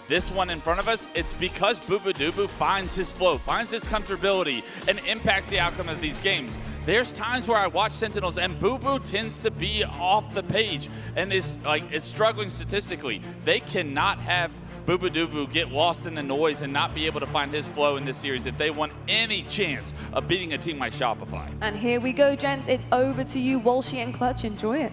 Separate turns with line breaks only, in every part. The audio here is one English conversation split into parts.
this one in front of us, it's because bubu finds his flow, finds his comfortability, and impacts the outcome of these games. There's times where I watch Sentinels and bubu tends to be off the page and is struggling statistically. They cannot have bubu get lost in the noise and not be able to find his flow in this series if they want any chance of beating a team like Shopify.
And here we go, gents. It's over to you, Walshy and Clutch. Enjoy it.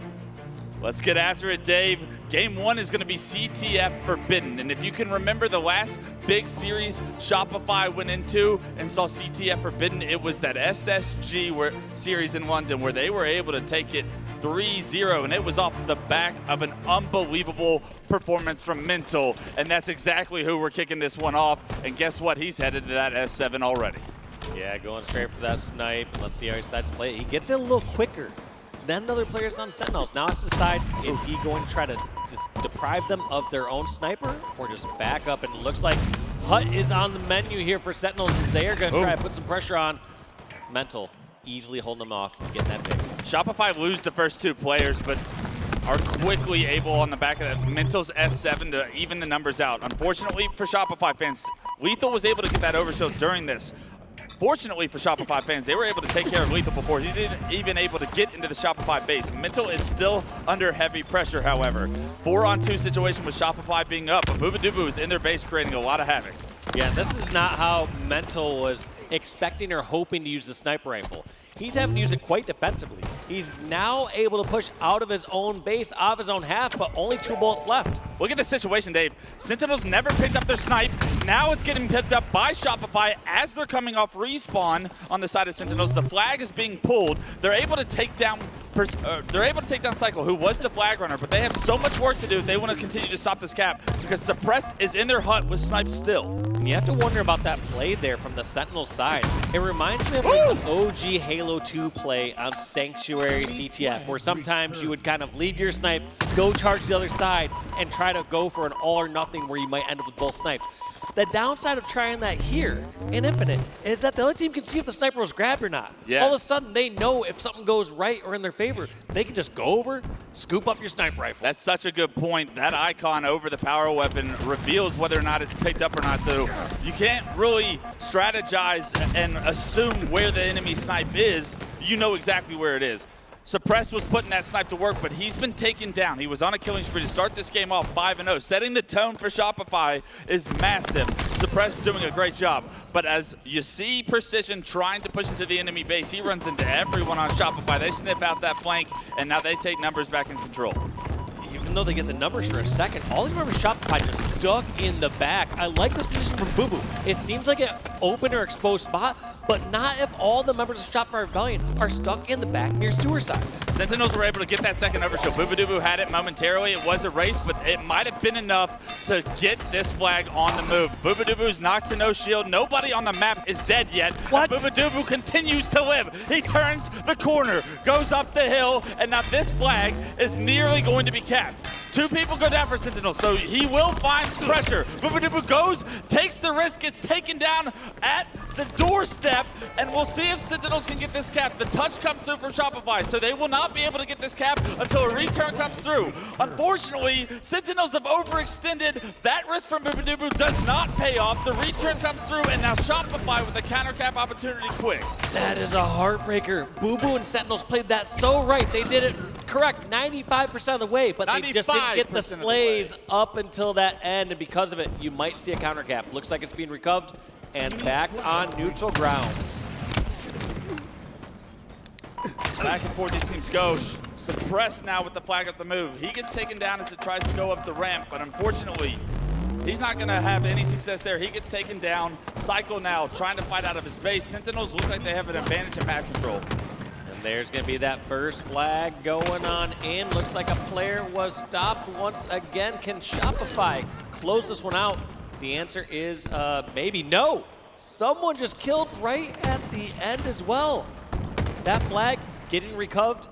Let's get after it, Dave. Game 1 is going to be CTF Forbidden. And if you can remember the last big series Shopify went into and saw CTF Forbidden, it was that SSG series in London where they were able to take it 3-0, and it was off the back of an unbelievable performance from Mental, and that's exactly who we're kicking this one off. And guess what? He's headed to that S7 already.
Yeah, going straight for that snipe. Let's see how he decides to play it. He gets it a little quicker than the other players on Sentinels. Now it's to decide, is he going to try to just deprive them of their own sniper or just back up? And it looks like Hut is on the menu here for Sentinels. They are going to try to put some pressure on Mental. Easily holding them off and getting that pick.
Shopify lose the first 2 players, but are quickly able on the back of that Mental's S7 to even the numbers out. Unfortunately for Shopify fans, LethuL was able to get that overshield during this. Fortunately for Shopify fans, they were able to take care of LethuL before he didn't even able to get into the Shopify base. Mental is still under heavy pressure, however. 4-on-2 situation with Shopify being up, but bubu is in their base creating a lot of havoc.
Yeah, this is not how Mental was expecting or hoping to use the sniper rifle. He's having to use it quite defensively. He's now able to push out of his own base, out of his own half, but only 2 bullets left.
Look at the situation, Dave. Sentinels never picked up their snipe. Now it's getting picked up by Shopify as they're coming off respawn on the side of Sentinels. The flag is being pulled. They're able to take down Cykul, who was the flag runner, but they have so much work to do if they want to continue to stop this cap because Suppressed is in their hut with snipe still.
And you have to wonder about that play there from the Sentinel side. It reminds me of like the OG Halo 2 play on Sanctuary CTF, where sometimes you would kind of leave your snipe, go charge the other side, and try to go for an all or nothing where you might end up with both snipes. The downside of trying that here in Infinite is that the other team can see if the sniper was grabbed or not.
Yeah.
All of a sudden, they know if something goes right or in their favor, they can just go over, scoop up your sniper rifle.
That's such a good point. That icon over the power weapon reveals whether or not it's picked up or not, so you can't really strategize and assume where the enemy snipe is. You know exactly where it is. Suppressed was putting that snipe to work, but he's been taken down. He was on a killing spree to start this game off 5-0. Setting the tone for Shopify is massive. Suppressed is doing a great job. But as you see Precision trying to push into the enemy base, he runs into everyone on Shopify. They sniff out that flank, and now they take numbers back in control.
Even though they get the numbers for a second, all these members of Shopify just stuck in the back. I like this position from bubu. It seems like an open or exposed spot, but not if all the members of Shopify Rebellion are stuck in the back near sewer side.
Sentinels were able to get that second overshield. bubu had it momentarily. It was a race, but it might have been enough to get this flag on the move. bubu's knocked to no shield. Nobody on the map is dead yet.
What?
bubu continues to live. He turns the corner, goes up the hill, and now this flag is nearly going to be capped. 2 people go down for Sentinel, so he will find pressure. bubu goes, takes the risk, gets taken down at the doorstep, and we'll see if Sentinels can get this cap. The touch comes through from Shopify, so they will not be able to get this cap until a return comes through. Unfortunately, Sentinels have overextended. That risk from bubu does not pay off. The return comes through, and now Shopify with a counter cap opportunity quick.
That is a heartbreaker. bubu and Sentinels played that so right. They did it correct 95% of the way, but they just didn't get the slays up until that end, and because of it, you might see a counter cap. Looks like it's being recovered and back on neutral grounds.
Back and forth these teams go. Suppressed now with the flag up the move. He gets taken down as it tries to go up the ramp, but unfortunately, he's not going to have any success there. He gets taken down. Cykul now trying to fight out of his base. Sentinels look like they have an advantage in map control.
And there's going to be that first flag going on in. Looks like a player was stopped once again. Can Shopify close this one out? The answer is maybe no. Someone just killed right at the end as well. That flag getting recovered.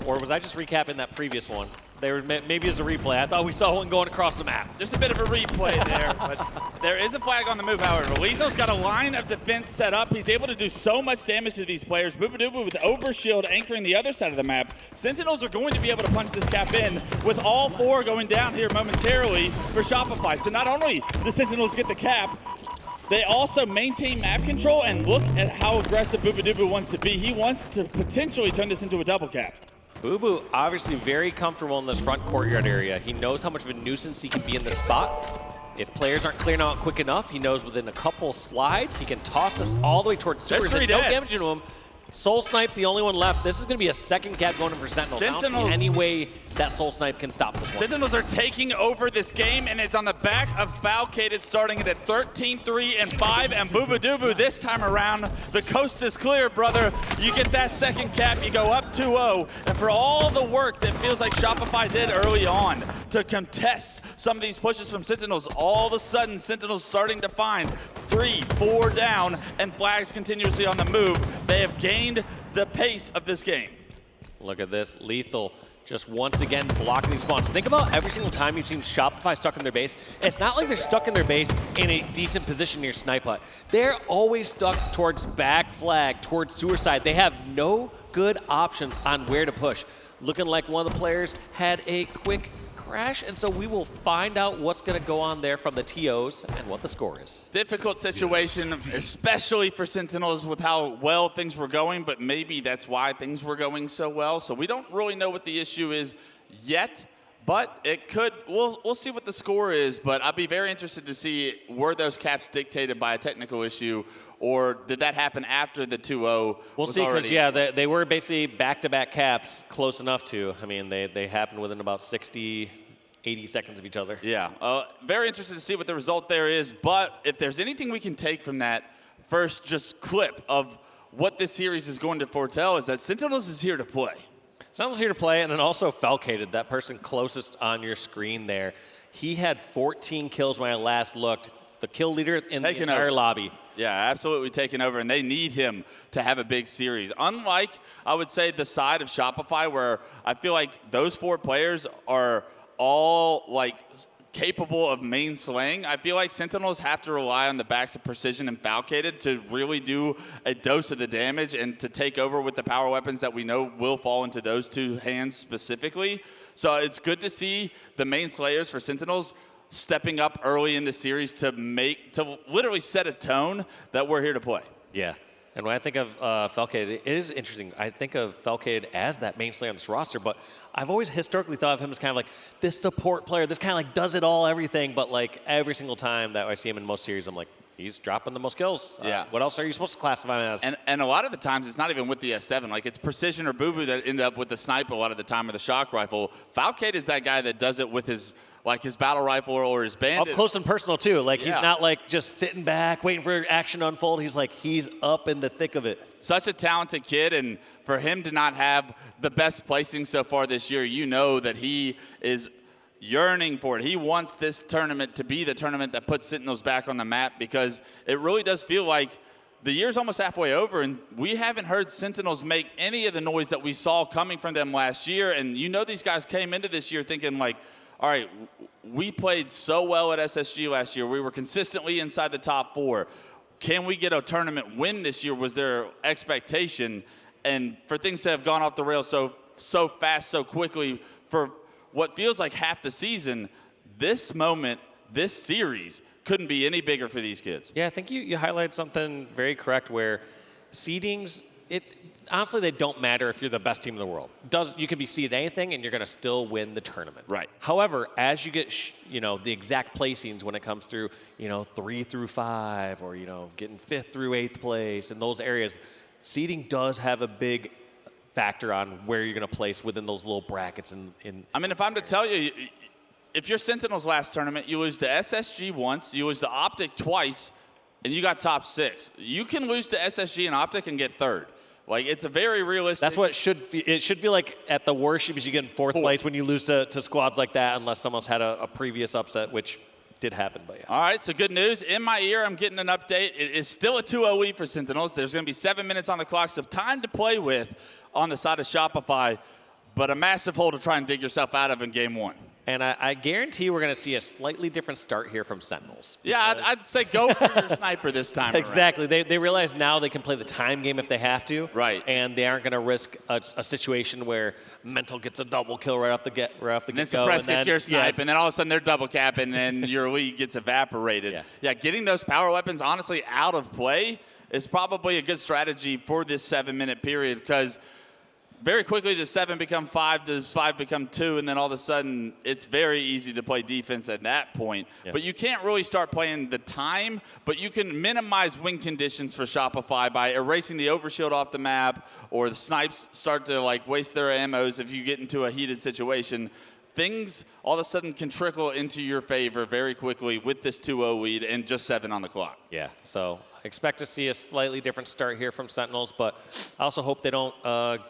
Or was I just recapping that previous one? They were maybe as a replay. I thought we saw one going across the map.
Just a bit of a replay there, but there is a flag on the move, however. LethuL's got a line of defense set up. He's able to do so much damage to these players. Bubu with overshield anchoring the other side of the map. Sentinels are going to be able to punch this cap in with all 4 going down here momentarily for Shopify. So not only the Sentinels get the cap, they also maintain map control, and look at how aggressive Bubu wants to be. He wants to potentially turn this into a double cap.
Bubu obviously very comfortable in this front courtyard area. He knows how much of a nuisance he can be in this spot. If players aren't clearing out quick enough, he knows within a couple slides, he can toss us all the way towards sewers and no damage to him. SoulSnipe, the only one left. This is going to be a second cap going in for Sentinels. I don't see any way that SoulSnipe can stop this one.
Sentinels are taking over this game, and it's on the back of Falcated, starting it at 13-3-5, and bubu this time around. The coast is clear, brother. You get that second cap, you go up 2-0, and for all the work that feels like Shopify did early on to contest some of these pushes from Sentinels, all of a sudden Sentinels starting to find 3, 4 down, and flags continuously on the move. They have gained the pace of this game.
Look at this, LethuL just once again blocking these spawns. Think about every single time you've seen Shopify stuck in their base. It's not like they're stuck in their base in a decent position near Snipe Hut. They're always stuck towards back flag, towards sewer side. They have no good options on where to push. Looking like one of the players had a quick crash, and so we will find out what's going to go on there from the TOs and what the score is.
Difficult situation, especially for Sentinels with how well things were going, but maybe that's why things were going so well. So we don't really know what the issue is yet, but it could, we'll see what the score is, but I'd be very interested to see, were those caps dictated by a technical issue, or did that happen after the 2-0?
We'll see, because, yeah, they were basically back-to-back caps close enough to. I mean, they happened within about 60, 80 seconds of each other.
Yeah, very interested to see what the result there is, but if there's anything we can take from that first just clip of what this series is going to foretell, is that Sentinels is here to play.
Sentinels here to play, and then also Falcated, that person closest on your screen there. He had 14 kills when I last looked. The kill leader in the entire lobby.
Yeah, absolutely taking over, and they need him to have a big series. Unlike, I would say, the side of Shopify, where I feel like those 4 players are all like capable of main slaying. I feel like Sentinels have to rely on the backs of Precision and Falcated to really do a dose of the damage and to take over with the power weapons that we know will fall into those 2 hands specifically. So it's good to see the main slayers for Sentinels stepping up early in the series to literally set a tone that we're here to play.
Yeah. And when I think of Falcated, it is interesting. I think of Falcated as that main slayer on this roster, but I've always historically thought of him as kind of like this support player, this kind of like does it all, everything, but like every single time that I see him in most series, I'm like, he's dropping the most kills.
Yeah.
What else are you supposed to classify him as?
And a lot of the times, it's not even with the S7. Like, it's Precision or bubu that end up with the snipe a lot of the time, or the shock rifle. Falcated is that guy that does it with his battle rifle or his bandit.
Up close and personal, too. Like, he's not, like, just sitting back, waiting for action to unfold. He's, like, he's up in the thick of it.
Such a talented kid, and for him to not have the best placing so far this year, you know that he is yearning for it. He wants this tournament to be the tournament that puts Sentinels back on the map, because it really does feel like the year's almost halfway over, and we haven't heard Sentinels make any of the noise that we saw coming from them last year. And you know these guys came into this year thinking, like, all right, we played so well at SSG last year. We were consistently inside the top 4. Can we get a tournament win this year, was their expectation. And for things to have gone off the rails so fast, so quickly, for what feels like half the season, this moment, this series, couldn't be any bigger for these kids.
Yeah, I think you highlighted something very correct, where seedings, honestly, they don't matter if you're the best team in the world. You can be seeded anything, and you're going to still win the tournament.
Right.
However, as you get, the exact placings when it comes through, 3 through 5, or, getting 5th through 8th place, in those areas, seeding does have a big factor on where you're going to place within those little brackets.
I mean, if I'm to tell you, if you're Sentinels last tournament, you lose to SSG once, you lose to Optic twice, and you got top 6. You can lose to SSG and Optic and get 3rd. Like, it's a very realistic.
That's what it should feel like at the worst, because you get in 4th place when you lose to squads like that, unless someone's had a previous upset, which did happen, but yeah.
All right, so good news. In my ear, I'm getting an update. It is still a 2-0 lead for Sentinels. There's going to be 7 minutes on the clock, so time to play with on the side of Shopify. but a massive hole to try and dig yourself out of in game one.
And I guarantee we're going to see a slightly different start here from Sentinels.
Yeah, I'd say go for your sniper this time.
Exactly. They realize now they can play the time game if they have to.
Right.
And they aren't going to risk a situation where Mental gets a double kill right off the get-go.
And then Suppress gets your snipe, and then all of a sudden they're double cap, and then your lead gets evaporated. Yeah, getting those power weapons honestly out of play is probably a good strategy for this 7-minute period, because very quickly does 7 become 5, does 5 become 2, and then all of a sudden it's very easy to play defense at that point. Yeah. But you can't really start playing the time, but you can minimize win conditions for Shopify by erasing the overshield off the map, or the snipes start to like waste their ammos if you get into a heated situation. Things all of a sudden can trickle into your favor very quickly with this 2-0 lead and just 7 on the clock.
Yeah, so expect to see a slightly different start here from Sentinels, but I also hope they don't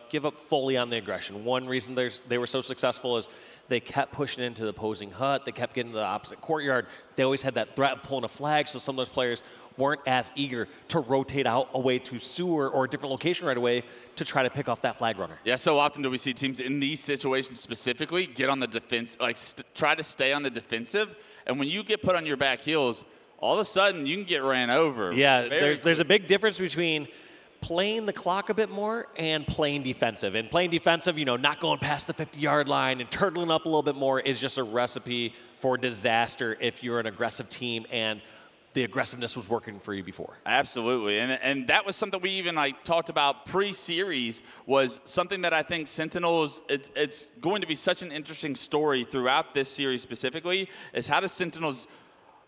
give up fully on the aggression. One reason they were so successful is they kept pushing into the opposing hut. They kept getting to the opposite courtyard. They always had that threat of pulling a flag, so some of those players weren't as eager to rotate out away to sewer or a different location right away to try to pick off that flag runner.
Yeah, so often do we see teams in these situations specifically get on the defense, like try to stay on the defensive, and when you get put on your back heels, all of a sudden you can get ran over.
Yeah, there's a big difference between playing the clock a bit more and playing defensive. And playing defensive, you know, not going past the 50-yard line and turtling up a little bit more is just a recipe for disaster if you're an aggressive team and the aggressiveness was working for you before.
Absolutely, and that was something we even like talked about pre-series, was something that I think Sentinels, it's going to be such an interesting story throughout this series specifically, is how does Sentinels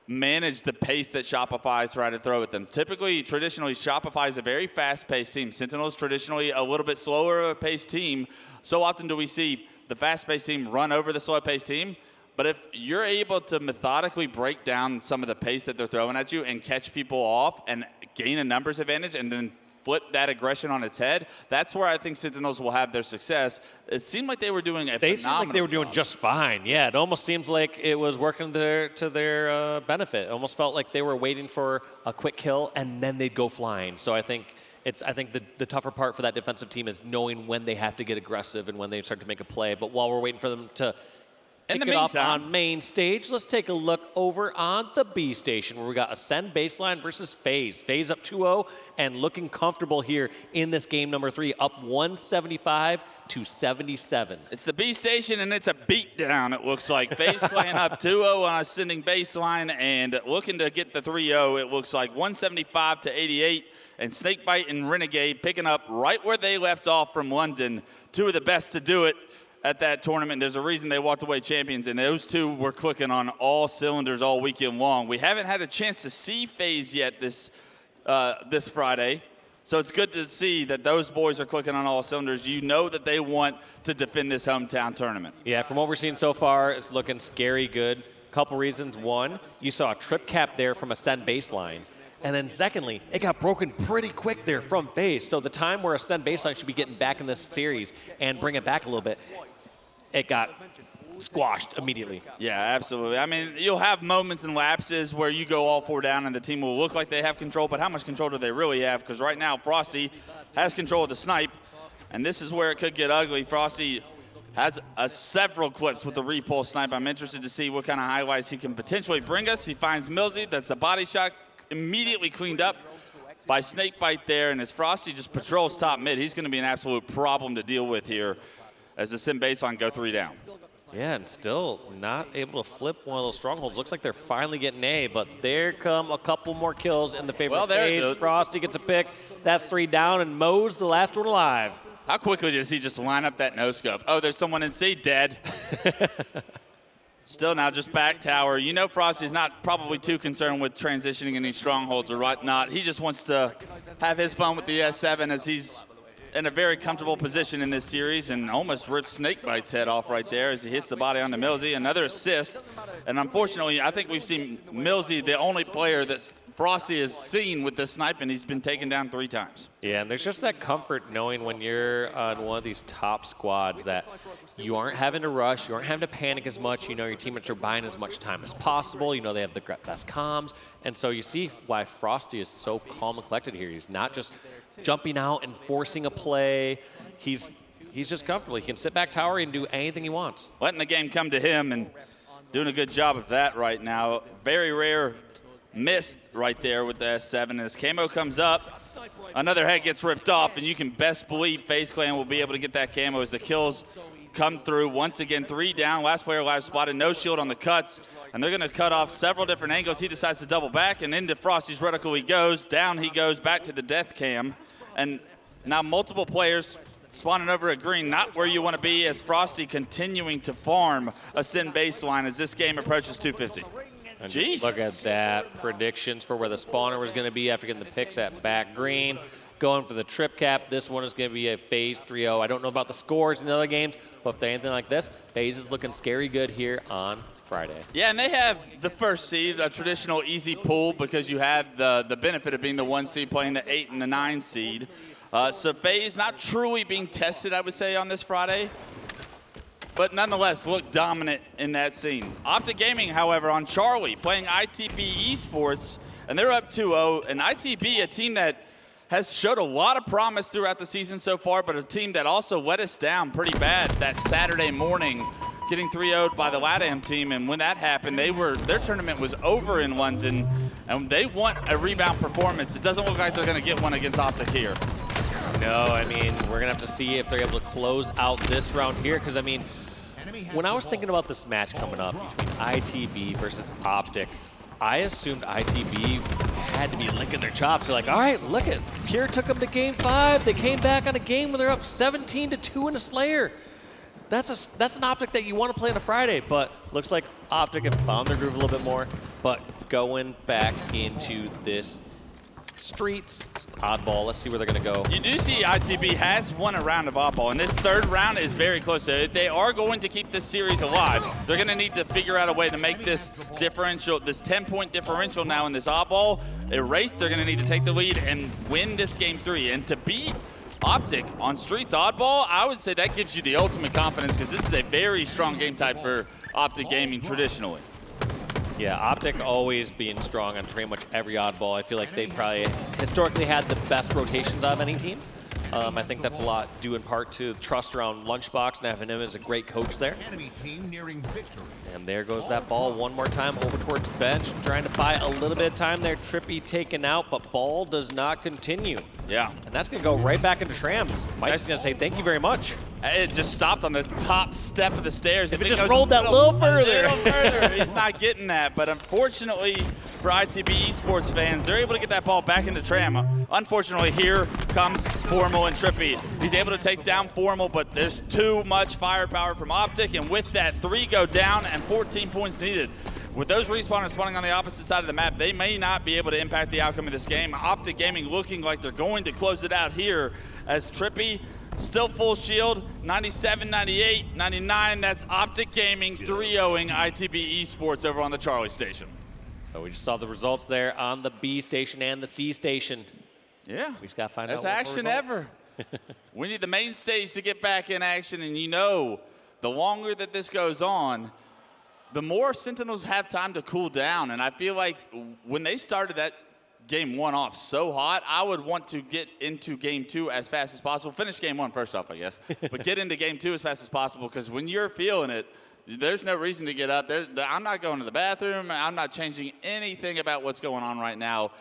manage the pace that Shopify try to throw at them. Traditionally, Shopify is a very fast-paced team. Sentinels traditionally a little bit slower paced team. So often do we see the fast-paced team run over the slow-paced team. But if you're able to methodically break down some of the pace that they're throwing at you and catch people off and gain a numbers advantage and then flip that aggression on its head, that's where I think Sentinels will have their success. It seemed like they were doing a phenomenal
They seemed like they were doing just fine. Yeah, it almost seems like it was working to their benefit. It almost felt like they were waiting for a quick kill and then they'd go flying. So I think the tougher part for that defensive team is knowing when they have to get aggressive and when they start to make a play. But while we're waiting for them to kick it off on main stage, let's take a look over on the B station where we got Ascend baseline versus FaZe. FaZe up 2-0 and looking comfortable here in this game number 3, up 175-77.
It's the B station and it's a beatdown, it looks like. FaZe playing up 2-0 on Ascending baseline and looking to get the 3-0. It looks like 175-88, and Snakebite and Renegade picking up right where they left off from London. Two of the best to do it at that tournament. There's a reason they walked away champions, and those two were clicking on all cylinders all weekend long. We haven't had a chance to see FaZe yet this Friday, so it's good to see that those boys are clicking on all cylinders. You know that they want to defend this hometown tournament.
Yeah, from what we're seeing so far, it's looking scary good. Couple reasons. One, you saw a trip cap there from Ascend baseline. And then secondly, it got broken pretty quick there from FaZe. So the time where Ascend baseline should be getting back in this series and bring it back a little bit, it got squashed immediately.
Yeah, absolutely. I mean, you'll have moments and lapses where you go all 4 down and the team will look like they have control, but how much control do they really have? Because right now, Frosty has control of the snipe, and this is where it could get ugly. Frosty has several clips with the repulse snipe. I'm interested to see what kind of highlights he can potentially bring us. He finds Millsy. That's the body shot immediately cleaned up by Snakebite there, and as Frosty just patrols top mid, he's going to be an absolute problem to deal with here as the Sim baseline go 3 down.
Yeah, and still not able to flip one of those strongholds. Looks like they're finally getting A, but there come a couple more kills in the favor of FaZe. Frosty gets a pick. That's 3 down, and Mo's the last one alive.
How quickly does he just line up that no-scope? Oh, there's someone in C dead. Still now just back tower. You know Frosty's not probably too concerned with transitioning in these strongholds or whatnot. He just wants to have his fun with the S7 as he's in a very comfortable position in this series and almost rips Snakebite's head off right there as he hits the body onto Millsy. Another assist. And unfortunately, I think we've seen Millsy, the only player that Frosty has seen with this snipe, and he's been taken down 3 times.
Yeah, and there's just that comfort knowing when you're on one of these top squads that you aren't having to rush, you aren't having to panic as much. You know your teammates are buying as much time as possible. You know they have the best comms. And so you see why Frosty is so calm and collected here. He's not just jumping out and forcing a play. He's he's just comfortable. He can sit back tower and do anything he wants.
Letting the game come to him and doing a good job of that right now. Very rare miss right there with the S7. As Camo comes up, another head gets ripped off, and you can best believe FaZe Clan will be able to get that camo as the kills come through. Once again, 3 down. Last player alive spotted. No shield on the cuts, and they're going to cut off several different angles. He decides to double back, and into Frosty's reticle he goes. Down he goes, back to the death cam. And now multiple players spawning over at green, not where you want to be, as Frosty continuing to farm a Sin baseline as this game approaches 250.
And
Jeez.
Look at that. Predictions for where the spawner was going to be after getting the picks at back green. Going for the trip cap. This one is going to be a FaZe 3-0. I don't know about the scores in the other games, but if they're anything like this, FaZe is looking scary good here on Friday.
Yeah, and they have the first seed, a traditional easy pull, because you have the benefit of being the 1 seed playing the 8 and the 9 seed. So FaZe not truly being tested, I would say, on this Friday, but nonetheless look dominant in that scene. Optic Gaming, however, on Charlie, playing ITB Esports, and they're up 2-0. And ITB, a team that has showed a lot of promise throughout the season so far, but a team that also let us down pretty bad that Saturday morning, getting 3-0'd by the LATAM team. And when that happened, their tournament was over in London, and they want a rebound performance. It doesn't look like they're going to get one against Optic here.
No, I mean, we're going to have to see if they're able to close out this round here, because, I mean, when I was thinking about this match coming up between ITB versus Optic, I assumed ITB had to be licking their chops. They're like, all right, look it. Pure took them to game 5. They came back on a game where they're up 17-2 in a Slayer. That's an Optic that you want to play on a Friday, but looks like Optic have found their groove a little bit more. But going back into this Streets oddball, let's see where they're going to go.
You do see ITB has won a round of oddball, and this third round is very close. So if they are going to keep this series alive, they're going to need to figure out a way to make this differential, this 10-point differential now in this oddball erased. They're going to need to take the lead and win this game 3. And to beat Optic on Streets oddball, I would say that gives you the ultimate confidence, because this is a very strong game type for Optic Gaming traditionally.
Yeah, Optic always being strong on pretty much every oddball. I feel like they probably historically had the best rotations out of any team. I think that's a lot due in part to trust around Lunchbox and having him as a great coach there. And there goes that ball one more time over towards bench, trying to buy a little bit of time there. Trippy taken out, but ball does not continue.
Yeah.
And that's going to go right back into Trams. Mike's going to say thank you very much.
It just stopped on the top step of the stairs.
If it just rolled that little further.
He's not getting that. But unfortunately for ITB Esports fans, they're able to get that ball back into Tram. Unfortunately, here comes Formal and Trippy. He's able to take down Formal, but there's too much firepower from Optic. And with that, 3 go down and 14 points needed. With those respawners spawning on the opposite side of the map, they may not be able to impact the outcome of this game. Optic Gaming looking like they're going to close it out here, as Trippy still full shield, 97, 98, 99. That's Optic Gaming 3-0ing ITB Esports over on the Charlie station.
So we just saw the results there on the B station and the C station.
Yeah.
We just got to find out.
Best action ever. We need the main stage to get back in action, and you know, the longer that this goes on, the more Sentinels have time to cool down. And I feel like when they started that game 1 off so hot, I would want to get into game 2 as fast as possible. Finish game 1 first off, I guess. But get into game 2 as fast as possible, because when you're feeling it, there's no reason to get up. I'm not going to the bathroom. I'm not changing anything about what's going on right now.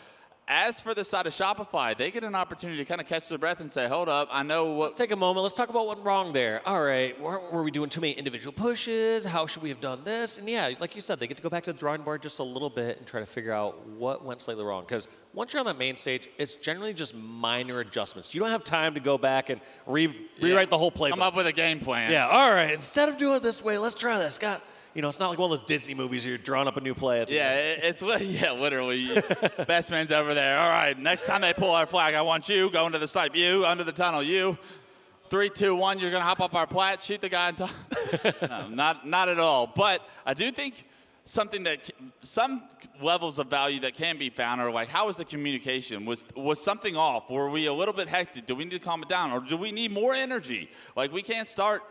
As for the side of Shopify, they get an opportunity to kind of catch their breath and say, hold up, I know what...
Let's take a moment. Let's talk about what went wrong there. All right, were we doing too many individual pushes? How should we have done this? And yeah, like you said, they get to go back to the drawing board just a little bit and try to figure out what went slightly wrong. Because once you're on that main stage, it's generally just minor adjustments. You don't have time to go back and rewrite the whole playbook.
Come up with a game plan.
Yeah, all right, instead of doing it this way, let's try this. You know, it's not like one of those Disney movies where you're drawing up a new play. At the end.
Literally. Best man's over there. All right, next time they pull our flag, I want you going to the snipe. You under the tunnel. You. 3, 2, 1. You're gonna hop up our plat, shoot the guy on top. No, not at all. But I do think something that some levels of value that can be found are like, how is the communication? Was something off? Were we a little bit hectic? Do we need to calm it down, or do we need more energy? Like we can't start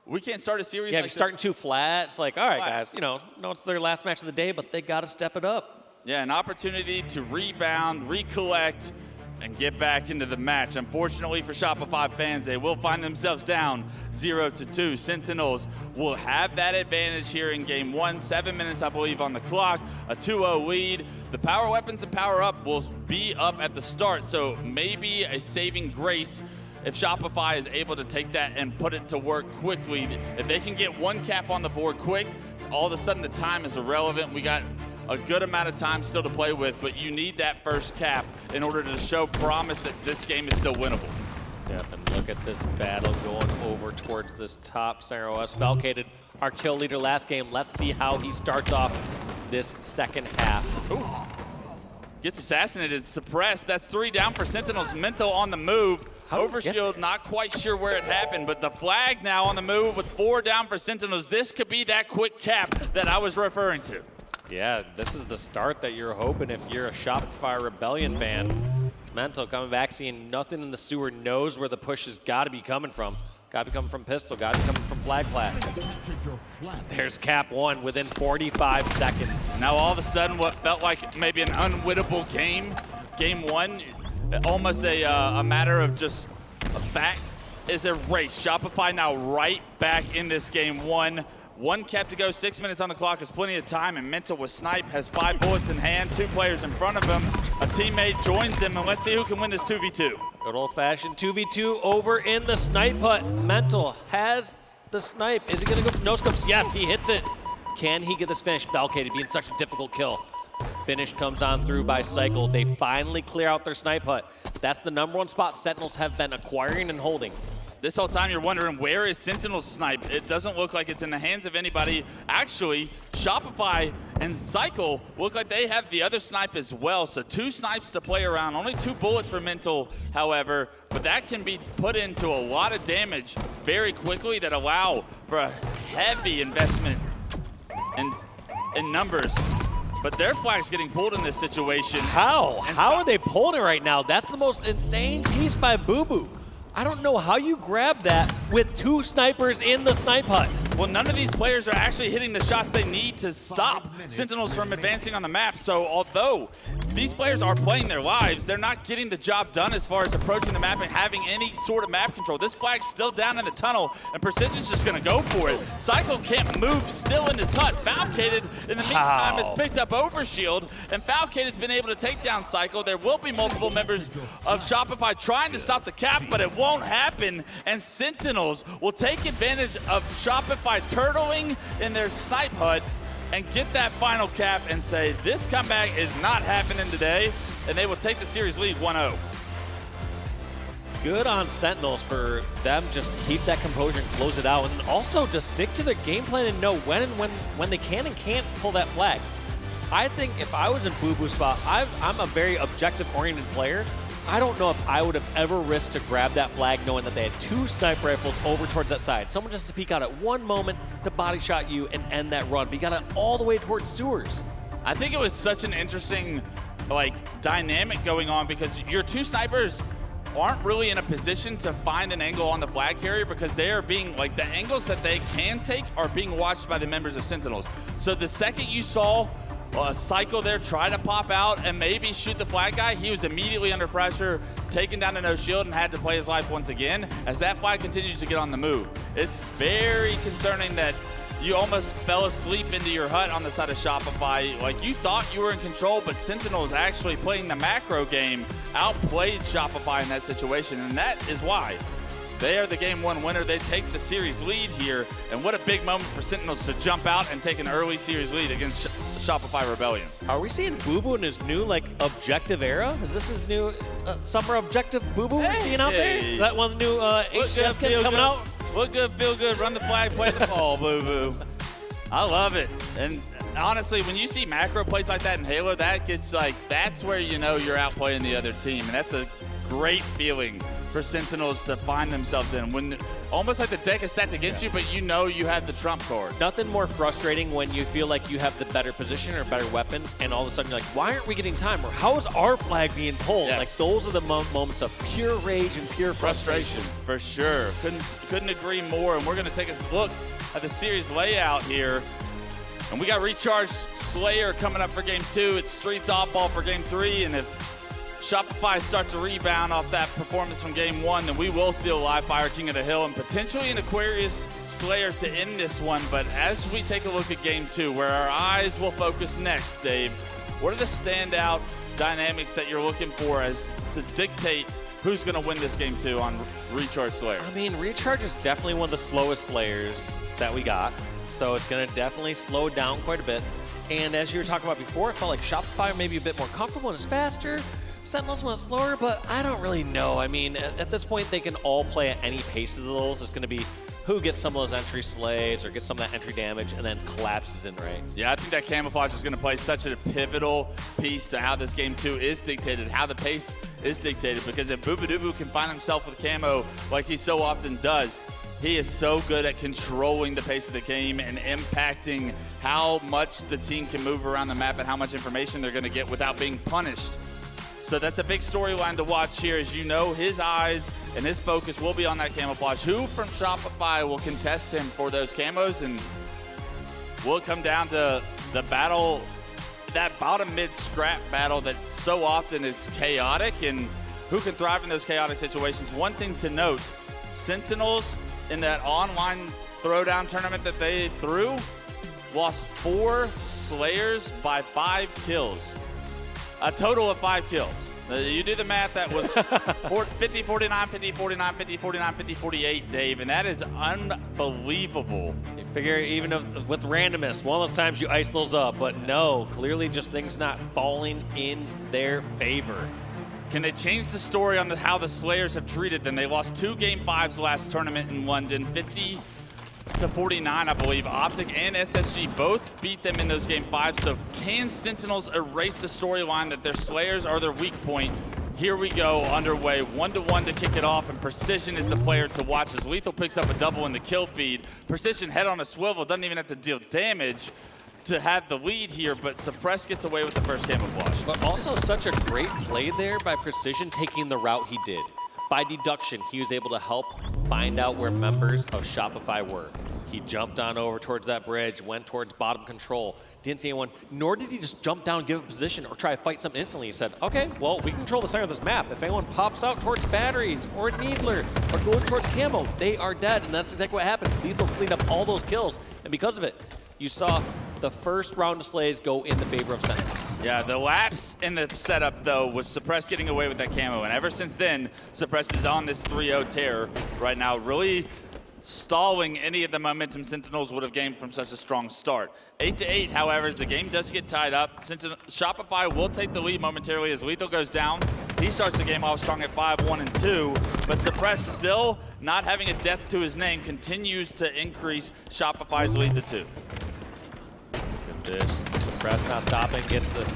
a series.
Yeah,
like
if you're starting too flat, it's like, all right,
flat.
guys, no, it's their last match of the day, but they got to step it up.
Yeah, an opportunity to rebound, recollect, and get back into the match. Unfortunately for Shopify fans, they will find themselves down 0-2. Sentinels will have that advantage here in game 1. 7 minutes, I believe, on the clock. A 2-0 lead. The power weapons and power up will be up at the start, so maybe a saving grace if Shopify is able to take that and put it to work quickly. If they can get one cap on the board quick, all of a sudden the time is irrelevant. We got a good amount of time still to play with, but you need that first cap in order to show promise that this game is still winnable.
Yeah, and look at this battle going over towards this top center OS. Falcated, our kill leader last game. Let's see how he starts off this second half.
Ooh. Gets assassinated, suppressed. That's 3 down for Sentinels. Mental on the move. Overshield, not quite sure where it happened, but the flag now on the move with 4 down for Sentinels. This could be that quick cap that I was referring to.
Yeah, this is the start that you're hoping if you're a Shopify Rebellion fan. Mental coming back, seeing nothing in the sewer, knows where the push has got to be coming from. Got to be coming from pistol, got to be coming from flag plat. There's cap 1 within 45 seconds.
Now all of a sudden what felt like maybe an unwinnable game 1, almost a matter of just a fact, is erased. Shopify now right back in this game 1. 1 cap to go, 6 minutes on the clock is plenty of time, and Mental with Snipe has 5 bullets in hand, 2 players in front of him. A teammate joins him, and let's see who can win this 2v2.
Good old-fashioned 2v2 over in the snipe hut. Mental has the snipe. Is he gonna go for no scopes? Yes, he hits it. Can he get this finish? Falcated being such a difficult kill. Finish comes on through by Cykul. They finally clear out their snipe hut. That's the #1 spot Sentinels have been acquiring and holding.
This whole time you're wondering, where is Sentinel's snipe? It doesn't look like it's in the hands of anybody. Actually, Shopify and Cykul look like they have the other snipe as well. So 2 snipes to play around. Only 2 bullets for Mental, however, but that can be put into a lot of damage very quickly that allow for a heavy investment in numbers. But their flag's getting pulled in this situation.
How? How are they pulling it right now? That's the most insane piece by Bubu. I don't know how you grab that with 2 snipers in the snipe hut.
Well, none of these players are actually hitting the shots they need to stop Sentinels from advancing on the map. So although these players are playing their lives, they're not getting the job done as far as approaching the map and having any sort of map control. This flag's still down in the tunnel, and Precision's just gonna go for it. Cykul can't move still in this hut. Falcated, in the meantime, has picked up Overshield, and Falcated's been able to take down Cykul. There will be multiple members of Shopify trying to stop the cap, but it won't happen, and Sentinels will take advantage of Shopify turtling in their snipe hut and get that final cap and say, this comeback is not happening today, and they will take the series lead 1-0.
Good on Sentinels for them just to keep that composure and close it out, and also to stick to their game plan and know when they can and can't pull that flag. I think if I was in Bubu's spot, I'm a very objective-oriented player. I don't know if I would have ever risked to grab that flag knowing that they had 2 sniper rifles over towards that side. Someone just to peek out at one moment to body shot you and end that run. But you got it all the way towards sewers.
I think it was such an interesting dynamic going on because your 2 snipers aren't really in a position to find an angle on the flag carrier because they are being, the angles that they can take are being watched by the members of Sentinels. So the second you saw Cykul there try to pop out and maybe shoot the flag guy, he was immediately under pressure, taken down to no shield, and had to play his life once again as that flag continues to get on the move. It's very concerning that you almost fell asleep into your hut on the side of Shopify. You thought you were in control, but Sentinels actually playing the macro game outplayed Shopify in that situation, and that is why they are the game 1 winner. They take the series lead here, and what a big moment for Sentinels to jump out and take an early series lead against Shopify Rebellion.
Are we seeing Bubu in his new objective era? Is this his new summer objective Bubu we're seeing out there? Is that one of the new HCS kids coming out?
Look good, feel good, run the flag, play the ball, Bubu. I love it. And honestly, when you see macro plays like that in Halo, that gets that's where you know you're outplaying the other team, and that's a great feeling for Sentinels to find themselves in, when almost like the deck is stacked against you, but you know you have the trump card.
Nothing more frustrating when you feel like you have the better position or better weapons, and all of a sudden you're like, why aren't we getting time? Or how is our flag being pulled?
Yes.
Those are the moments of pure rage and pure frustration.
For sure. Couldn't agree more. And we're going to take a look at the series layout here. And we got Recharge Slayer coming up for game 2. It's Streets Off Ball for game 3. And if Shopify start to rebound off that performance from game one, then we will see a live fire King of the Hill and potentially an Aquarius Slayer to end this one. But as we take a look at game two, where our eyes will focus next, Dave, what are the standout dynamics that you're looking for as to dictate who's going to win this game two on Recharge Slayer?
I mean, Recharge is definitely one of the slowest Slayers that we got, so it's going to definitely slow down quite a bit. And as you were talking about before, it felt like Shopify may be a bit more comfortable and it's faster. Sentinels went slower, but I don't really know. I mean, at this point, they can all play at any paces of those. It's going to be who gets some of those entry slays or gets some of that entry damage and then collapses in, right?
Yeah, I think that camouflage is going to play such a pivotal piece to how this game two is dictated, how the pace is dictated, because if bubu can find himself with camo like he so often does, he is so good at controlling the pace of the game and impacting how much the team can move around the map and how much information they're going to get without being punished. So that's a big storyline to watch here. As you know, his eyes and his focus will be on that camouflage. Who from Shopify will contest him for those camos? And will it come down to the battle, that bottom mid scrap battle that so often is chaotic, and who can thrive in those chaotic situations? One thing to note, Sentinels in that online throwdown tournament that they threw lost 4 Slayers by 5 kills. A total of 5 kills. You do the math, that was 50-49, 50-49, 50-49, 50-48, Dave, and that is unbelievable.
You figure even with randomness, one of those times you ice those up, but no, clearly just things not falling in their favor.
Can they change the story on how the Slayers have treated them? They lost 2 Game 5s last tournament in London, 50-49, I believe. Optic and SSG both beat them in those Game 5s. So can Sentinels erase the storyline that their Slayers are their weak point? Here we go, underway, 1-1 to kick it off, and Precision is the player to watch as LethuL picks up a double in the kill feed. Precision head on a swivel, doesn't even have to deal damage to have the lead here, but Suppress gets away with the first camouflage.
But also such a great play there by Precision taking the route he did. By deduction, he was able to help find out where members of Shopify were. He jumped on over towards that bridge, went towards bottom control, didn't see anyone, nor did he just jump down, give a position, or try to fight something instantly. He said, okay, well, we control the center of this map. If anyone pops out towards batteries or Needler or goes towards camo, they are dead, and that's exactly what happened. LethuL cleaned up all those kills, and because of it, you saw the first round of slays go in the favor of Sentinels.
Yeah, the lapse in the setup, though, was Suppress getting away with that camo. And ever since then, Suppress is on this 3-0 tear right now, really stalling any of the momentum Sentinels would have gained from such a strong start. 8-8, however, as the game does get tied up, Shopify will take the lead momentarily as LethuL goes down. He starts the game off strong at 5-1-2, but Suppress, still not having a death to his name, continues to increase Shopify's lead to 2.
Suppress not stopping, gets the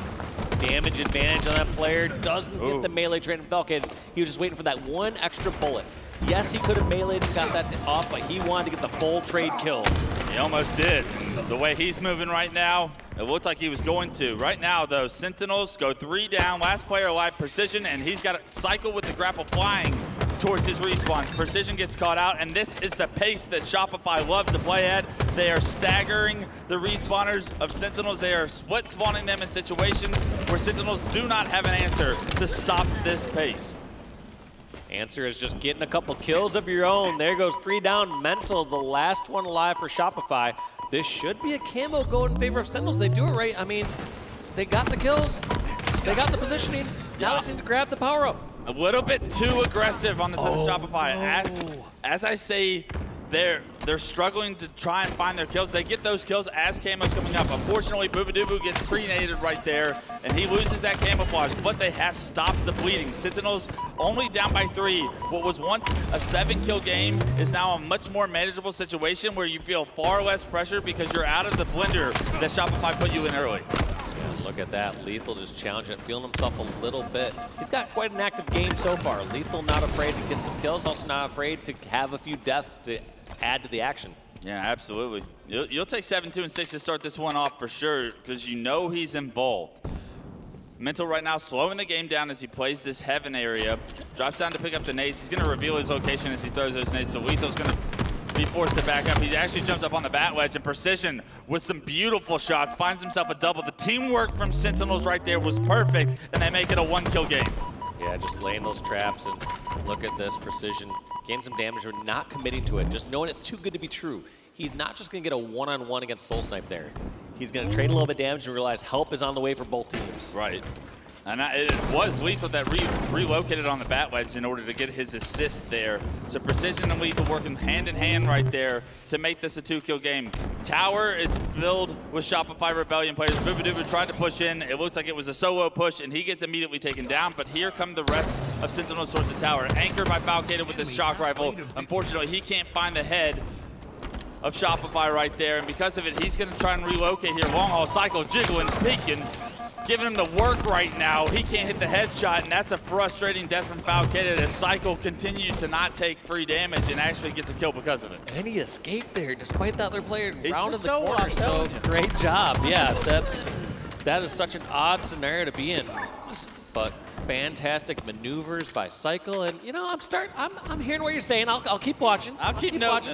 damage advantage on that player, doesn't get the melee trade from Falcated. He was just waiting for that one extra bullet. Yes, he could have meleeed and got that off, but he wanted to get the full trade kill.
He almost did. The way he's moving right now, it looked like he was going to. Right now, though, Sentinels go 3 down. Last player alive, Precision, and he's got a Cykul with the grapple flying towards his respawns. Precision gets caught out, and this is the pace that Shopify loves to play at. They are staggering the respawners of Sentinels. They are split spawning them in situations where Sentinels do not have an answer to stop this pace.
Answer is just getting a couple kills of your own. There goes 3 down. Mental, the last one alive for Shopify. This should be a camo go in favor of Sentinels. They do it right. I mean, they got the kills. They got the positioning. Now they seem to grab the power up.
A little bit too aggressive on the side of Shopify.
No.
As I say, they're struggling to try and find their kills. They get those kills as camo's coming up. Unfortunately, bubu gets pre-naded right there, and he loses that camouflage, but they have stopped the bleeding. Sentinels only down by 3. What was once a 7-kill game is now a much more manageable situation where you feel far less pressure because you're out of the blender that Shopify put you in early.
Look at that. LethuL just challenging it, feeling himself a little bit. He's got quite an active game so far. LethuL not afraid to get some kills, also not afraid to have a few deaths to add to the action.
Yeah, absolutely. You'll take 7-2 and 6 to start this one off for sure because you know he's involved. Mental right now slowing the game down as he plays this heaven area. Drops down to pick up the nades. He's going to reveal his location as he throws those nades. So LethuL's going to be forced to back up. He actually jumps up on the bat ledge, and Precision with some beautiful shots finds himself a double. The teamwork from Sentinels right there was perfect, and they make it a 1-kill game.
Yeah, just laying those traps, and look at this Precision. Gain some damage, or not committing to it, just knowing it's too good to be true. He's not just going to get a one-on-one against SoulSnipe there. He's going to trade a little bit of damage and realize help is on the way for both teams.
Right. And it was LethuL that relocated on the bat wedge in order to get his assist there. So Precision and LethuL working hand in hand right there to make this a 2-kill game. Tower is filled with Shopify Rebellion players. bubu tried to push in. It looks like it was a solo push, and he gets immediately taken down. But here come the rest of Sentinels towards the tower. Anchored by Falcated with his shock rifle. Unfortunately, he can't find the head of Shopify right there. And because of it, he's going to try and relocate here. Long haul Cykul jiggling, peeking, giving him the work right now. He can't hit the headshot, and that's a frustrating death from Falcated as Cykul continues to not take free damage and actually gets a kill because of it.
And he escaped there despite the other player rounded the
so
corner.
up,
So great job. Yeah, that is such an odd scenario to be in. But fantastic maneuvers by Cykul, and you know, I'm hearing what you're saying. I'll keep watching.
I'll keep noting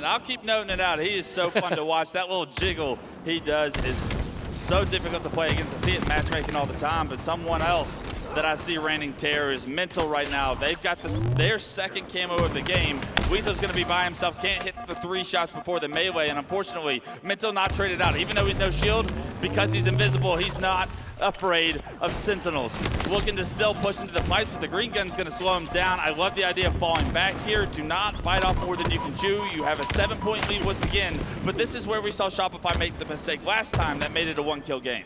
it out. He is so fun to watch. That little jiggle he does is so difficult to play against. I see it in matchmaking all the time, but someone else that I see reigning terror is Mental right now. They've got their second camo of the game. LethuL's going to be by himself, can't hit the 3 shots before the melee, and unfortunately, Mental not traded out. Even though he's no shield, because he's invisible, he's not afraid of Sentinels. Looking to still push into the pipes, but the green gun's going to slow him down. I love the idea of falling back here. Do not bite off more than you can chew. You have a 7-point lead once again, but this is where we saw Shopify make the mistake last time that made it a 1-kill game.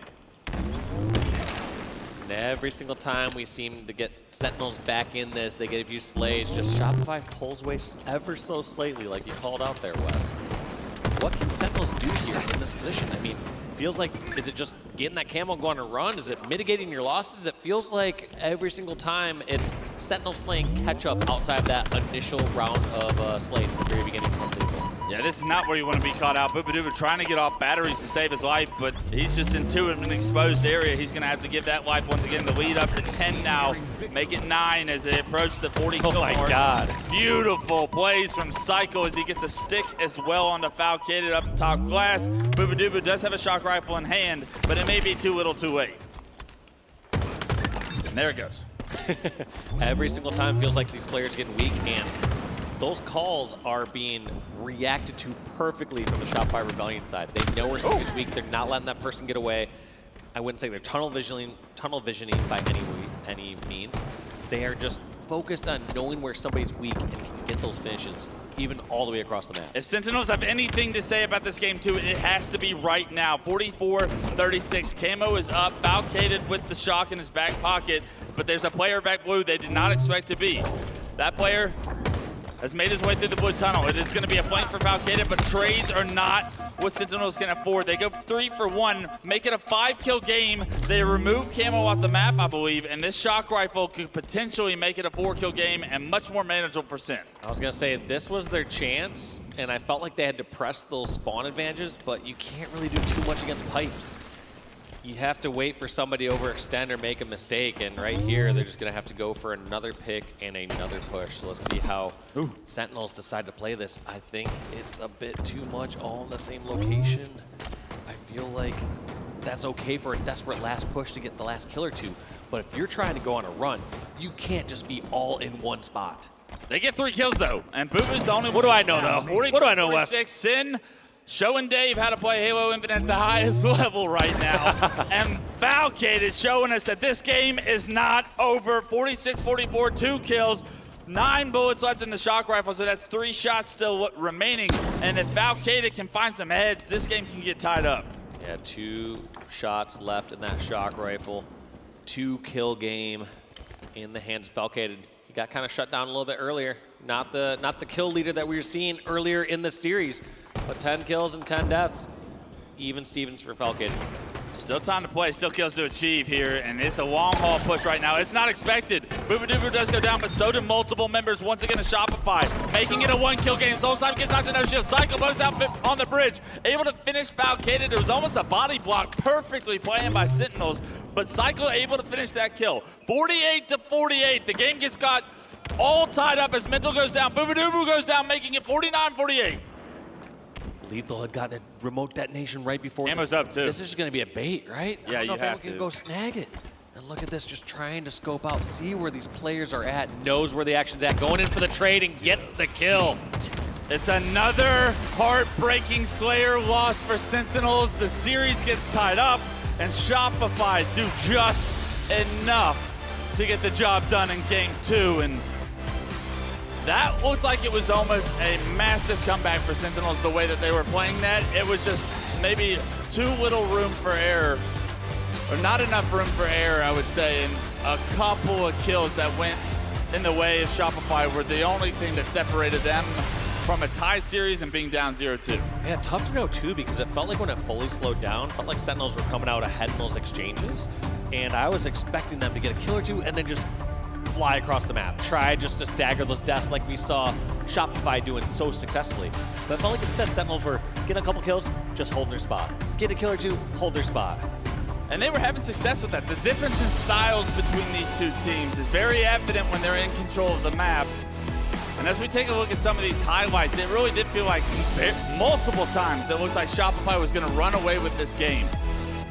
And every single time we seem to get Sentinels back in this, they get a few slays. Just Shopify pulls away ever so slightly, like you called out there, Wes. What can Sentinels do here in this position? I mean, feels like, is it just getting that camo going on a run? Is it mitigating your losses? It feels like every single time it's Sentinels playing catch up outside of that initial round of slays at the very beginning from LethuL.
Yeah, this is not where you want to be caught out. bubu trying to get off batteries to save his life, but he's just into an exposed area. He's going to have to give that life once again. The lead up to 10 now. Make it 9 as they approach the 40 kill mark.
Oh my God.
Beautiful plays from Cykul as he gets a stick as well on the Falcated up top glass. bubu does have a shock rifle in hand, but it may be too little too late. And there it goes.
Every single time feels like these players getting weak, and those calls are being reacted to perfectly from the Shopify Rebellion side. They know where somebody's weak. They're not letting that person get away. I wouldn't say they're tunnel visioning by any means. They are just focused on knowing where somebody's weak and can get those finishes, even all the way across the map.
If Sentinels have anything to say about this game too, it has to be right now. 44-36, camo is up, Falcated with the shock in his back pocket, but there's a player back blue they did not expect to be. That player has made his way through the blue tunnel. It is going to be a flank for Falcated, but trades are not what Sentinels can afford. They go 3 for 1, make it a 5-kill game. They remove camo off the map, I believe, and this shock rifle could potentially make it a 4-kill game and much more manageable for Sent.
I was going to say, this was their chance, and I felt like they had to press those spawn advantages, but you can't really do too much against pipes. You have to wait for somebody to overextend or make a mistake, and right here, they're just going to have to go for another pick and another push. So let's see how Sentinels decide to play this. I think it's a bit too much all in the same location. I feel like that's okay for a desperate last push to get the last kill or two, but if you're trying to go on a run, you can't just be all in one spot.
They get 3 kills though, and bubu's the only one.
What do I know though? What do I know, Wes?
Sin showing Dave how to play Halo Infinite at the highest level right now. And Falcated is showing us that this game is not over. 46-44, 2 kills, 9 bullets left in the shock rifle, so that's 3 shots still remaining. And if Falcated can find some heads, this game can get tied up.
Yeah, 2 shots left in that shock rifle. 2-kill game in the hands of Falcated. He got kind of shut down a little bit earlier. Not the kill leader that we were seeing earlier in the series, but 10 kills and 10 deaths. Even Stevens for Falcated.
Still time to play, still kills to achieve here, and it's a long haul push right now. It's not expected. bubu does go down, but so do multiple members. Once again, a Shopify, making it a 1-kill game. SoulSnipe gets out to no shield. Cykul moves out on the bridge, able to finish Falcated. It was almost a body block, perfectly playing by Sentinels, but Cykul able to finish that kill. 48-48, the game gets got all tied up as Mental goes down. bubu goes down, making it 49-48.
LethuL had gotten a remote detonation right before.
Ammo's up too.
This is just going to be a bait, right?
Yeah,
I don't know
you
if
have
anyone can go snag it. And look at this, just trying to scope out, see where these players are at, knows where the action's at, going in for the trade and gets the kill.
It's another heartbreaking Slayer loss for Sentinels. The series gets tied up, and Shopify do just enough to get the job done in game 2. And that looked like it was almost a massive comeback for Sentinels, the way that they were playing that. It was just maybe too little room for error, or not enough room for error, I would say, and a couple of kills that went in the way of Shopify were the only thing that separated them from a tied series and being down 0-2.
Yeah, tough to know too, because it felt like when it fully slowed down, it felt like Sentinels were coming out ahead in those exchanges, and I was expecting them to get a kill or two and then just fly across the map, try just to stagger those deaths like we saw Shopify doing so successfully. But it felt like instead Sentinels were getting a couple kills, just holding their spot. Get a kill or two, hold their spot.
And they were having success with that. The difference in styles between these two teams is very evident when they're in control of the map. And as we take a look at some of these highlights, it really did feel like multiple times it looked like Shopify was going to run away with this game.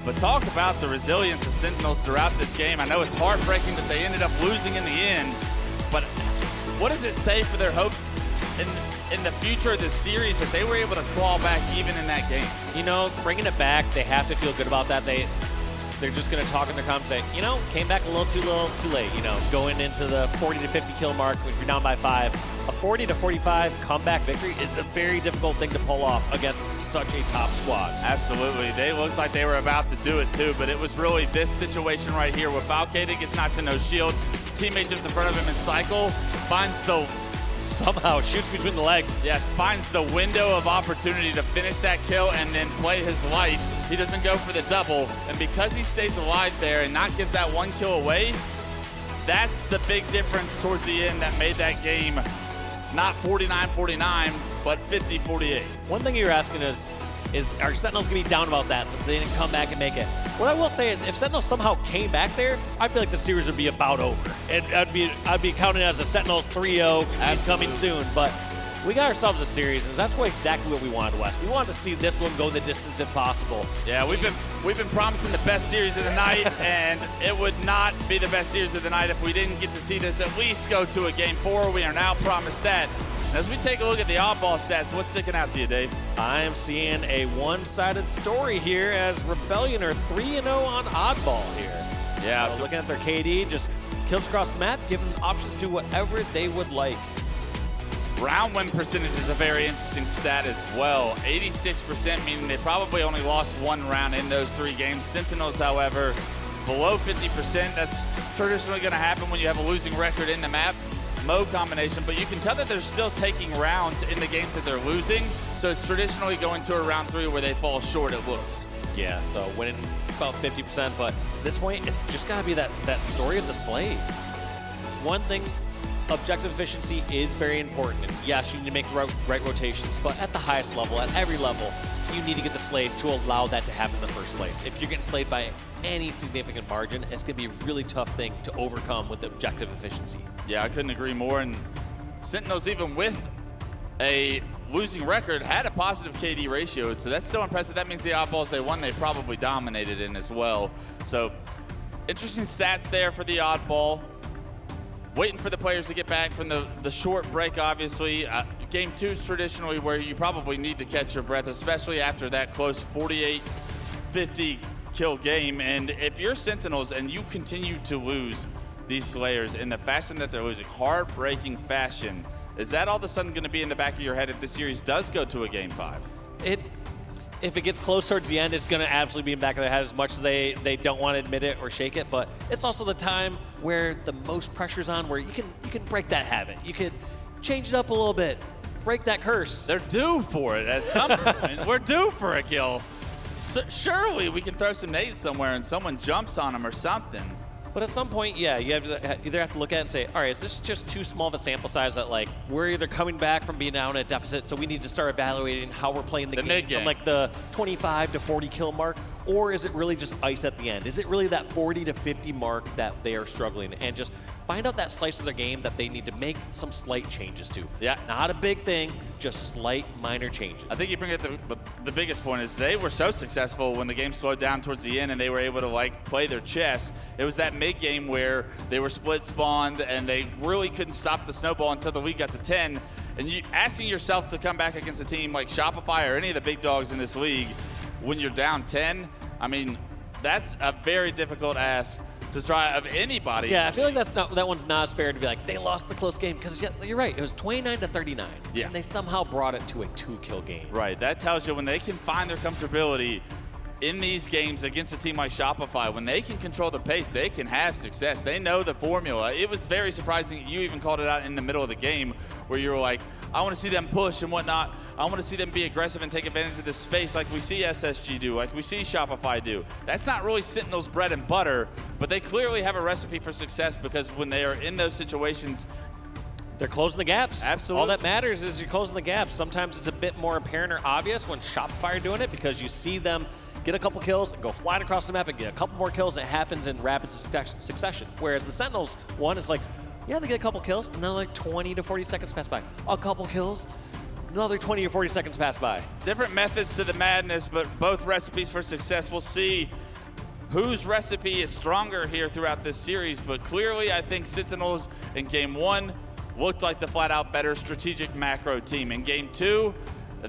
But talk about the resilience of Sentinels throughout this game. I know it's heartbreaking that they ended up losing in the end, but what does it say for their hopes in the future of this series that they were able to claw back even in that game?
You know, bringing it back, they have to feel good about that. They're just going to talk in their comments and say, you know, came back a little too late, you know, going into the 40 to 50 kill mark if you're down by 5. A 40 to 45 comeback victory is a very difficult thing to pull off against such a top squad.
Absolutely. They looked like they were about to do it too, but it was really this situation right here where Falcated gets knocked to no shield. Teammate jumps in front of him and Cykul finds the...
Somehow shoots between the legs.
Yes, finds the window of opportunity to finish that kill and then play his life. He doesn't go for the double, and because he stays alive there and not gives that one kill away, that's the big difference towards the end that made that game not 49-49, but 50-48.
One thing you're asking is are Sentinels going to be down about that since they didn't come back and make it? What I will say is if Sentinels somehow came back there, I feel like the series would be about over. I'd be counting it as a Sentinels 3-0 coming soon, but we got ourselves a series, and that's exactly what we wanted, Wes. We wanted to see this one go the distance if possible.
Yeah, we've been promising the best series of the night, and it would not be the best series of the night if we didn't get to see this at least go to a Game 4. We are now promised that. And as we take a look at the oddball stats, what's sticking out to you, Dave?
I am seeing a one-sided story here as Rebellion are 3-0 on oddball here.
Yeah.
So looking at their KD, just kills across the map, giving options to whatever they would like.
Round win percentage is a very interesting stat as well. 86%, meaning they probably only lost one round in those 3 games. Sentinels, however, below 50%. That's traditionally going to happen when you have a losing record in the map mode combination, but you can tell that they're still taking rounds in the games that they're losing. So it's traditionally going to a round 3 where they fall short, it looks.
Yeah, so winning about 50%, but at this point, it's just got to be that story of the slaves. One thing, objective efficiency is very important. And yes, you need to make the right rotations, but at the highest level, at every level, you need to get the slays to allow that to happen in the first place. If you're getting slayed by any significant margin, it's going to be a really tough thing to overcome with objective efficiency.
Yeah, I couldn't agree more. And Sentinels, even with a losing record, had a positive KD ratio, so that's still impressive. That means the oddballs they won, they probably dominated in as well. So interesting stats there for the oddball. Waiting for the players to get back from the short break, obviously. Game 2 is traditionally where you probably need to catch your breath, especially after that close 48-50 kill game. And if you're Sentinels and you continue to lose these Slayers in the fashion that they're losing, heartbreaking fashion, is that all of a sudden going to be in the back of your head if the series does go to a Game 5?
If it gets close towards the end, it's going to absolutely be in the back of their head as much as they don't want to admit it or shake it. But it's also the time where the most pressure's on, where you can break that habit. You could change it up a little bit, break that curse.
They're due for it at some point. We're due for a kill. Surely we can throw some nades somewhere and someone jumps on them or something.
But at some point, yeah, you either have to look at it and say, all right, is this just too small of a sample size that, like, we're either coming back from being down at deficit, so we need to start evaluating how we're playing the game from, like, the 25 to 40 kill mark, or is it really just ice at the end? Is it really that 40 to 50 mark that they are struggling? And just find out that slice of their game that they need to make some slight changes to.
Yeah.
Not a big thing, just slight minor changes.
I think you bring it the biggest point is they were so successful when the game slowed down towards the end and they were able to like play their chess. It was that mid game where they were split spawned and they really couldn't stop the snowball until the league got to 10. And you asking yourself to come back against a team like Shopify or any of the big dogs in this league when you're down 10, I mean, that's a very difficult ask to try of anybody.
Yeah, I feel like that one's not as fair to be like, they lost the close game, because you're right, it was 29-39.
Yeah.
And they somehow brought it to a 2-kill game.
Right, that tells you when they can find their comfortability in these games against a team like Shopify, when they can control the pace, they can have success. They know the formula. It was very surprising. You even called it out in the middle of the game where you were like, I want to see them push and whatnot. I want to see them be aggressive and take advantage of this space like we see SSG do, like we see Shopify do. That's not really Sentinel's bread and butter, but they clearly have a recipe for success because when they are in those situations,
they're closing the gaps.
Absolutely.
All that matters is you're closing the gaps. Sometimes it's a bit more apparent or obvious when Shopify are doing it because you see them get a couple kills and go flying across the map and get a couple more kills, and it happens in rapid succession. Whereas the Sentinels one is like, yeah, they get a couple kills, and then like 20 to 40 seconds pass by. A couple kills, another 20 or 40 seconds pass by.
Different methods to the madness, but both recipes for success. We'll see whose recipe is stronger here throughout this series, but clearly I think Sentinels in game 1 looked like the flat-out better strategic macro team. In game 2,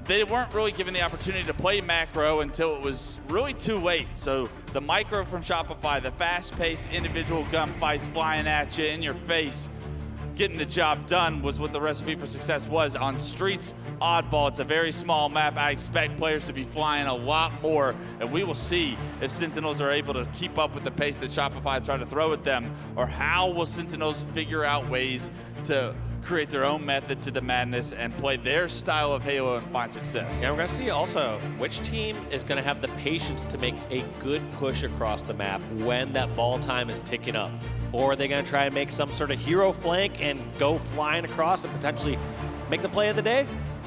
they weren't really given the opportunity to play macro until it was really too late. So the micro from Shopify, the fast-paced individual gunfights flying at you in your face, getting the job done was what the recipe for success was. On Streets Oddball, it's a very small map. I expect players to be flying a lot more, and we will see if Sentinels are able to keep up with the pace that Shopify tried to throw at them, or how will Sentinels figure out ways to create their own method to the madness and play their style of Halo and find success.
Yeah, we're going to see also which team is going to have the patience to make a good push across the map when that ball time is ticking up. Or are they going to try and make some sort of hero flank and go flying across and potentially make the play of the day?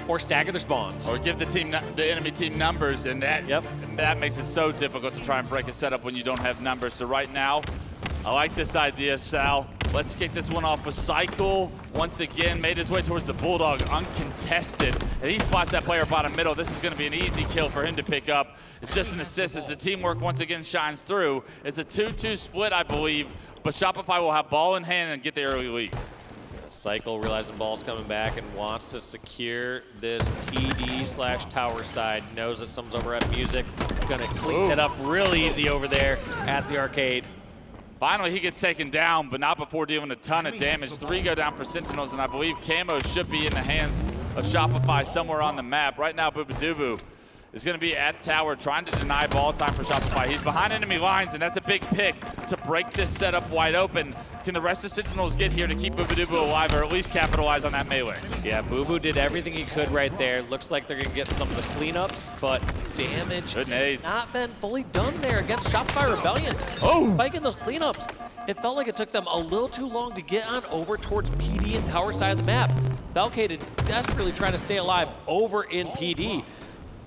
Or stagger their spawns.
Or give the enemy team numbers, and that makes it so difficult to try and break a setup when you don't have numbers. So right now, I like this idea, Sal. Let's kick this one off with Cykul. Once again, made his way towards the Bulldog, uncontested. And he spots that player bottom middle. This is going to be an easy kill for him to pick up. It's just an assist as the teamwork once again shines through. It's a 2-2 split, I believe, but Shopify will have ball in hand and get the early lead.
Cykul realizing ball's coming back and wants to secure this PD/tower side. Knows that someone's over at music. Gonna clean it up real easy over there at the arcade.
Finally, he gets taken down, but not before dealing a ton of damage. 3 go down for Sentinels, and I believe Camo should be in the hands of Shopify somewhere on the map. Right now, bubu is going to be at tower trying to deny ball time for Shopify. He's behind enemy lines, and that's a big pick to break this setup wide open. Can the rest of Sentinels get here to keep bubu alive or at least capitalize on that melee?
Yeah, bubu did everything he could right there. Looks like they're going to get some of the cleanups, but damage not been fully done there against Shopify Rebellion.
Oh!
Spiking those cleanups. It felt like it took them a little too long to get on over towards PD and tower side of the map. Falcated desperately trying to stay alive over in PD.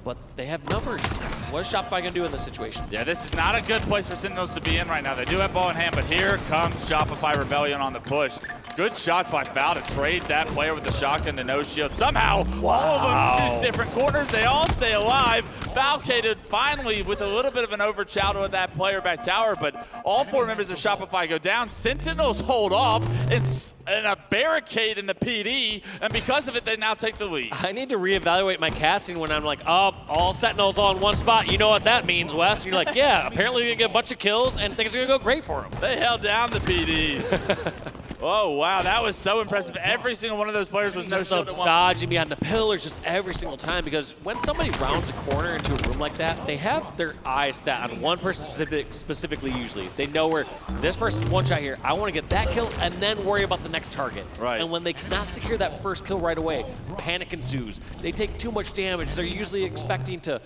But they have numbers. What is Shopify going to do in this situation?
Yeah, this is not a good place for Sentinels to be in right now. They do have ball in hand, but here comes Shopify Rebellion on the push. Good shots by Fal to trade that player with the shotgun to no shield. Somehow, all of them choose different corners. They all stay alive. Falcated finally with a little bit of an overshadow of that player back tower, but all 4 members of Shopify go down. Sentinels hold off. It's in a barricade in the PD, and because of it, they now take the lead.
I need to reevaluate my casting when I'm like, oh, all Sentinels all in one spot. You know what that means, Wes? You're like, yeah, apparently you're going to get a bunch of kills, and things are going to go great for them.
They held down the PD. Oh, wow, that was so impressive. Every single one of those players was no shield at one.
Dodging behind the pillars just every single time, because when somebody rounds a corner into a room like that, they have their eyes set on one person specifically usually. They know where this person's one shot here. I want to get that kill and then worry about the next target.
Right.
And when they cannot secure that first kill right away, panic ensues. They take too much damage. They're usually expecting to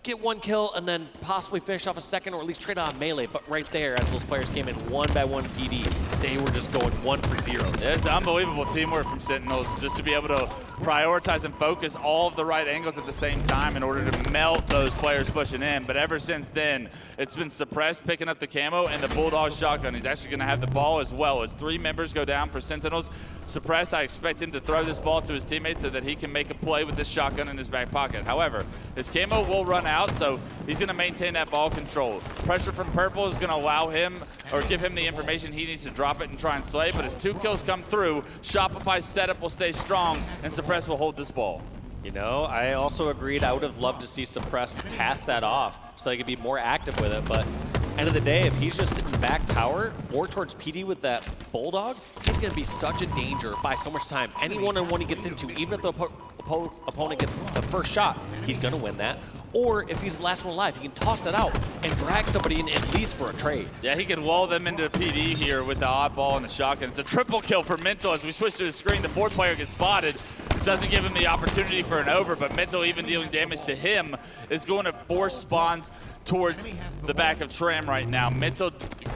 get one kill and then possibly finish off a second or at least trade on melee. But right there, as those players came in one by one PD, they were just going 1 for 0.
It's unbelievable teamwork from Sentinels just to be able to prioritize and focus all of the right angles at the same time in order to melt those players pushing in. But ever since then, it's been Suppressed picking up the camo and the Bulldog shotgun. He's actually going to have the ball as well. As 3 members go down for Sentinels, Suppressed, I expect him to throw this ball to his teammates so that he can make a play with this shotgun in his back pocket. However, his camo will run out, so he's going to maintain that ball control. Pressure from Purple is going to allow him or give him the information he needs to drop it and try and slay. But as 2 kills come through, Shopify's setup will stay strong and Suppressed will hold this ball.
You know, I also agreed I would have loved to see Suppressed pass that off so he could be more active with it, but end of the day, if he's just sitting back tower or towards PD with that Bulldog, he's going to be such a danger by so much time. Any one-on-one he gets into, even if the opponent gets the first shot, he's going to win that. Or if he's the last one alive, he can toss that out and drag somebody in at least for a trade.
Yeah, he can wall them into PD here with the oddball and the shotgun. It's a triple kill for Mental. As we switch to the screen, the 4th player gets spotted. Doesn't give him the opportunity for an over, but Mental, even dealing damage to him, is going to force spawns towards the back of Tram right now. Mental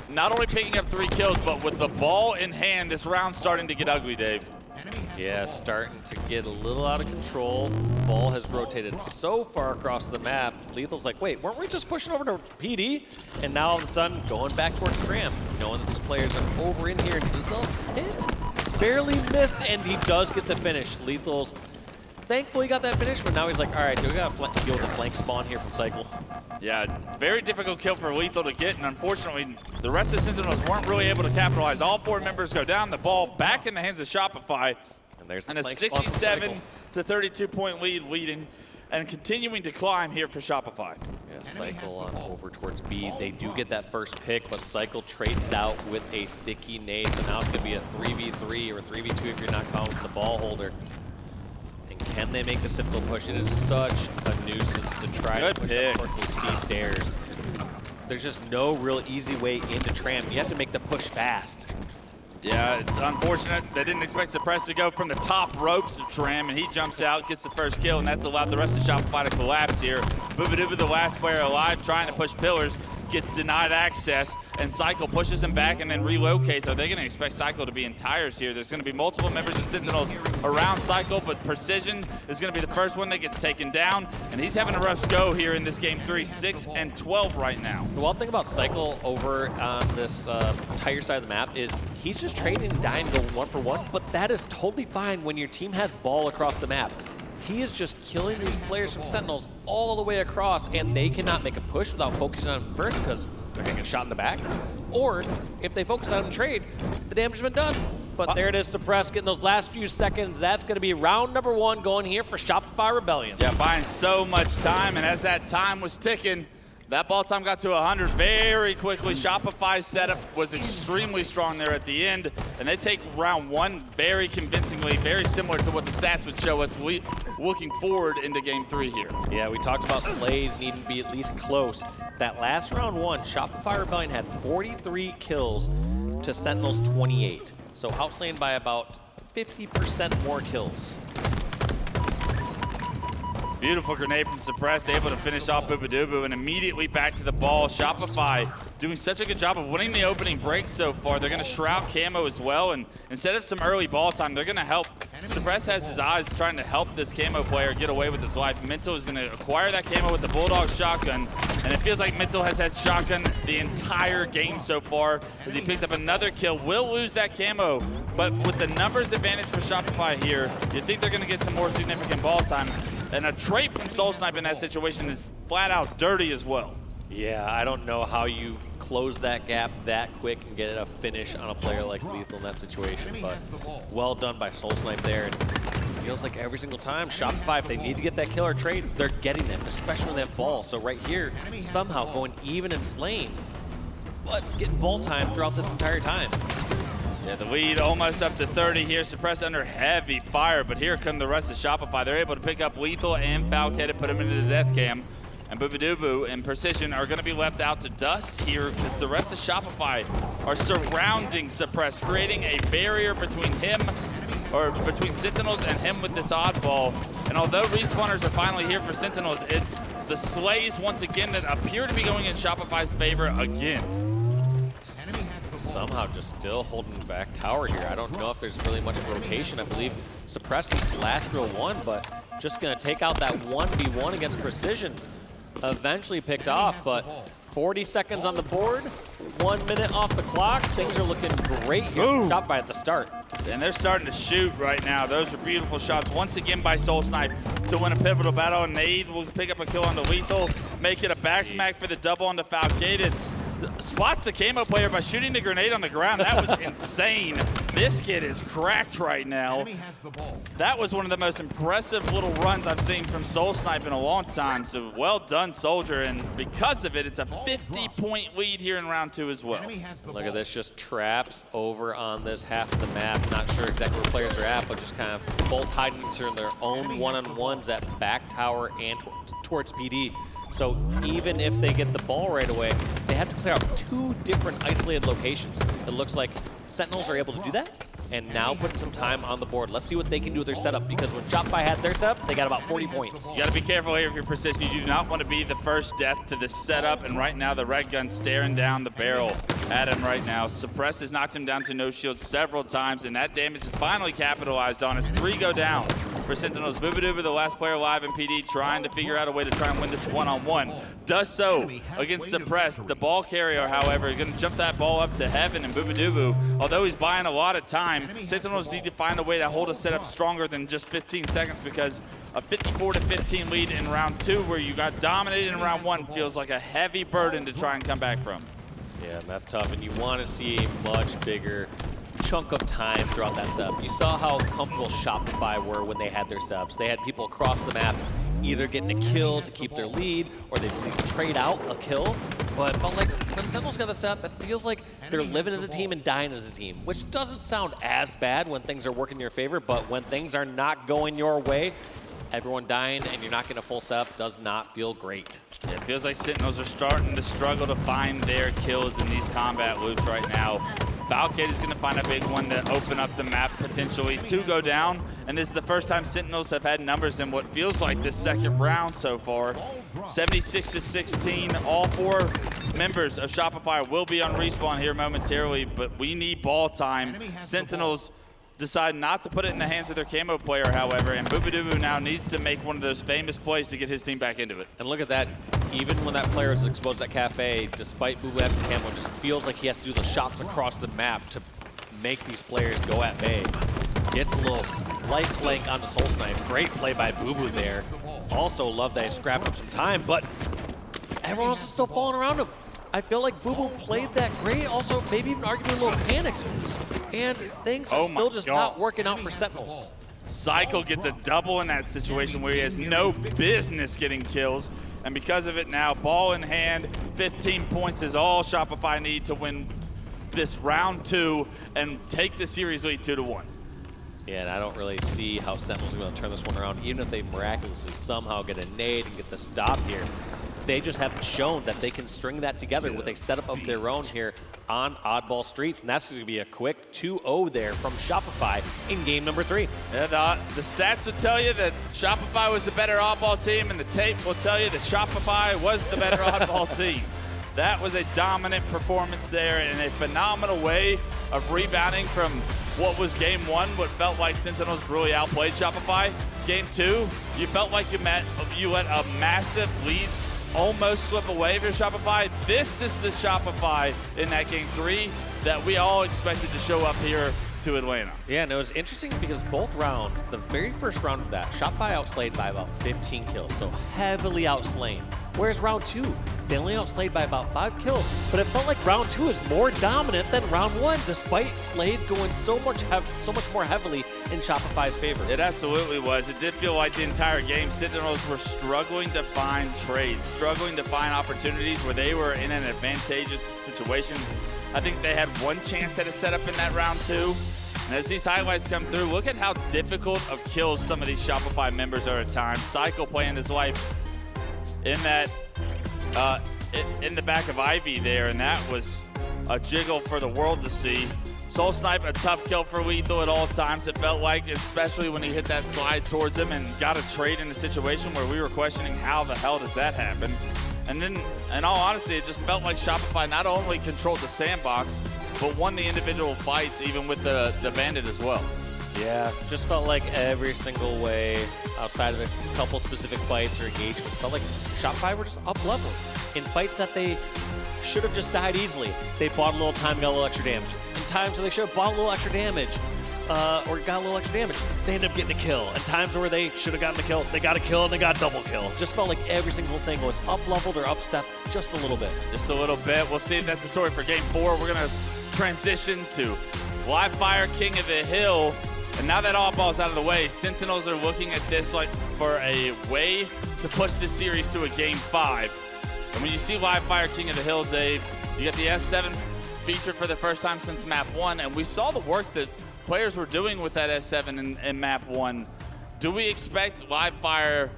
not only picking up 3 kills, but with the ball in hand, this round's starting to get ugly, Dave.
Yeah, starting to get a little out of control. Ball has rotated so far across the map. LethuL's like, wait, weren't we just pushing over to PD? And now all of a sudden, going back towards Tram, knowing that these players are over in here. And does those hit? Barely missed, and he does get the finish. LethuL's thankfully got that finish, but now he's like, all right, do we got to deal with the flank spawn here from Cykul?
Yeah, very difficult kill for LethuL to get, and unfortunately, the rest of the Sentinels weren't really able to capitalize. All 4 members go down, the ball back in the hands of Shopify,
and there's the
and a
flank spawn from
67
Cykul.
to 32 point lead leading and continuing to climb here for Shopify.
Yeah, Cykul on over towards B. They do get that first pick, but Cykul trades it out with a sticky nade, so now it's going to be a 3v3 or 3v2 if you're not counting the ball holder. Can they make this difficult push? It is such a nuisance to try to push up towards those C stairs. There's just no real easy way into Tram. You have to make the push fast.
Yeah, it's unfortunate. They didn't expect Suppressed to go from the top ropes of Tram, and he jumps out, gets the first kill, and that's allowed the rest of Shopify to collapse here. bubu, the last player alive, trying to push pillars, gets denied access, and Cykul pushes him back and then relocates. Are they going to expect Cykul to be in tires here? There's going to be multiple members of Sentinels around Cykul, but Precision is going to be the first one that gets taken down, and he's having a rough go here in this game 3, 6 and 12 right now.
The one thing about Cykul over on this tire side of the map is he's just trading and dying to go 1 for 1, but that is totally fine when your team has ball across the map. He is just killing these players from Sentinels all the way across, and they cannot make a push without focusing on him first because they're going to get shot in the back. Or if they focus on him and trade, the damage has been done. But there it is, Suppressed getting those last few seconds. That's going to be round number 1 going here for Shopify Rebellion.
Yeah, buying so much time, and as that time was ticking, that ball time got to 100 very quickly. Shopify's setup was extremely strong there at the end, and they take round 1 very convincingly, very similar to what the stats would show us looking forward into game 3 here.
Yeah, we talked about slays needing to be at least close. That last round 1, Shopify Rebellion had 43 kills to Sentinels 28. So outslaying by about 50% more kills.
Beautiful grenade from Suppressed, able to finish off bubu, and immediately back to the ball. Shopify doing such a good job of winning the opening break so far. They're going to shroud camo as well, and instead of some early ball time, they're going to help. Suppressed has his eyes trying to help this camo player get away with his life. Mental is going to acquire that camo with the Bulldog shotgun, and it feels like Mental has had shotgun the entire game so far as he picks up another kill. Will lose that camo, but with the numbers advantage for Shopify here, you think they're going to get some more significant ball time. And a trait from SoulSnipe in that situation is flat out dirty as well.
Yeah, I don't know how you close that gap that quick and get a finish on a player like LethuL in that situation, but well done by SoulSnipe there. And it feels like every single time, Shopify, if they need to get that kill or trade, they're getting them, especially when they have ball. So right here, somehow going even and slaying, but getting ball time throughout this entire time.
Yeah, the lead almost up to 30 here. Suppressed under heavy fire, but here come the rest of Shopify. They're able to pick up LethuL and Falcated, put them into the death cam. And bubu and Precision are going to be left out to dust here because the rest of Shopify are surrounding Suppressed, creating a barrier between him, or between Sentinels and him with this oddball. And although respawners are finally here for Sentinels, it's the Slays once again that appear to be going in Shopify's favor again.
Somehow just still holding back tower here. I don't know if there's really much rotation. I believe Suppress is last real one, but just gonna take out that 1v1 against Precision. Eventually picked off, but 40 seconds on the board, 1 minute off the clock. Things are looking great here. Shopify at the start.
And they're starting to shoot right now. Those are beautiful shots once again by SoulSnipe to win a pivotal battle. And Nade will pick up a kill on the LethuL, make it a back smack for the double on the Falcated. Spots the camo player by shooting the grenade on the ground. That was insane. This kid is cracked right now. That was one of the most impressive little runs I've seen from SoulSnipe in a long time. So well done, Soldier. And because of it, it's a 50-point lead here in round 2 as well.
Look at this, just traps over on this half of the map. Not sure exactly where players are at, but just kind of both hiding in their own one-on-ones at back tower and towards PD. So even if they get the ball right away, they have to clear out 2 different isolated locations. It looks like Sentinels are able to do that, and now put some time on the board. Let's see what they can do with their setup, because when Shopify had their setup, they got about 40 points.
You gotta be careful here if you're Precision. You do not want to be the first death to this setup, and right now the red gun's staring down the barrel at him right now. Suppress has knocked him down to no shield several times, and that damage is finally capitalized on as 3 go down for Sentinels. Bubu, the last player alive in PD, trying to figure out a way to try and win this one-on-one. Does so against Suppress. The ball carrier, however, is going to jump that ball up to heaven, and Bubu, although he's buying a lot of time, Sentinels need to find a way to hold a setup stronger than just 15 seconds, because a 54-15 lead in round 2 where you got dominated in round 1 feels like a heavy burden to try and come back from.
Yeah, that's tough, and you want to see a much bigger chunk of time throughout that setup. You saw how comfortable Shopify were when they had their subs. They had people across the map either getting a kill to keep their lead, or they'd at least trade out a kill. But like when Sentinels got this up, it feels like they're living as a team and dying as a team, which doesn't sound as bad when things are working in your favor, but when things are not going your way, everyone dying and you're not getting a full setup does not feel great.
Yeah, it feels like Sentinels are starting to struggle to find their kills in these combat loops right now. Falcated is going to find a big one to open up the map potentially. 2 go down, and this is the first time Sentinels have had numbers in what feels like the second round so far. 76-16. All 4 members of Shopify will be on respawn here momentarily, but we need ball time. Sentinels decide not to put it in the hands of their camo player, however, and bubu now needs to make one of those famous plays to get his team back into it.
And look at that, even when that player is exposed at Cafe, despite bubu having camo, just feels like he has to do the shots across the map to make these players go at bay. Gets a little light flank onto SoulSnipe. Great play by bubu there. Also love that he scrapped up some time, but everyone else is still falling around him. I feel like bubu played that great, also maybe even arguably a little panicked. And things are still just not working out for Sentinels.
Cykul gets a double in that situation where he has no business getting kills. And because of it now, ball in hand, 15 points is all Shopify need to win this round 2 and take the series lead 2-1.
Yeah, and I don't really see how Sentinels are going to turn this one around, even if they miraculously somehow get a nade and get the stop here. They just haven't shown that they can string that together with a setup of their own here on Oddball Streets, and that's going to be a quick 2-0 there from Shopify in game number 3.
And the stats would tell you that Shopify was the better oddball team, and the tape will tell you that Shopify was the better oddball team. That was a dominant performance there in a phenomenal way of rebounding from what was game 1, what felt like Sentinels really outplayed Shopify. Game 2, you felt like you let a massive lead almost slip away for Shopify. This is the Shopify in that game 3 that we all expected to show up here to Atlanta.
Yeah, and it was interesting because both rounds, the very first round of that, Shopify outslayed by about 15 kills, so heavily outslain. Whereas round 2, they only outslayed by about 5 kills, but it felt like round 2 is more dominant than round 1, despite Slays going so much more heavily in Shopify's favor.
It absolutely was. It did feel like the entire game, Sentinels were struggling to find trades, struggling to find opportunities where they were in an advantageous situation. I think they had one chance at a setup in that round 2. And as these highlights come through, look at how difficult of kills some of these Shopify members are at times. Cykul playing his life in that, in the back of Ivy there, and that was a jiggle for the world to see. SoulSnipe, a tough kill for LethuL at all times, it felt like, especially when he hit that slide towards him and got a trade in a situation where we were questioning how the hell does that happen. And then, in all honesty, it just felt like Shopify not only controlled the sandbox, but won the individual fights, even with the Bandit as well.
Yeah, just felt like every single way, outside of a couple specific fights or engagements, felt like Shopify were just up level. In fights that they should have just died easily, they bought a little time and got a little extra damage. In times where they should have bought a little extra damage, or got a little extra damage, they ended up getting a kill. And times where they should have gotten a kill, they got a kill and they got a double kill. Just felt like every single thing was up-leveled or up-stepped just a little bit.
Just a little bit. We'll see if that's the story for Game 4. We're going to transition to Livefire, King of the Hill. And now that all ball's out of the way, Sentinels are looking at this like for a way to push this series to a Game 5. And when you see Livefire, King of the Hill, Dave, you got the S7 featured for the first time since Map 1, and we saw the work that players were doing with that S7 in Map 1. Do we expect Livefire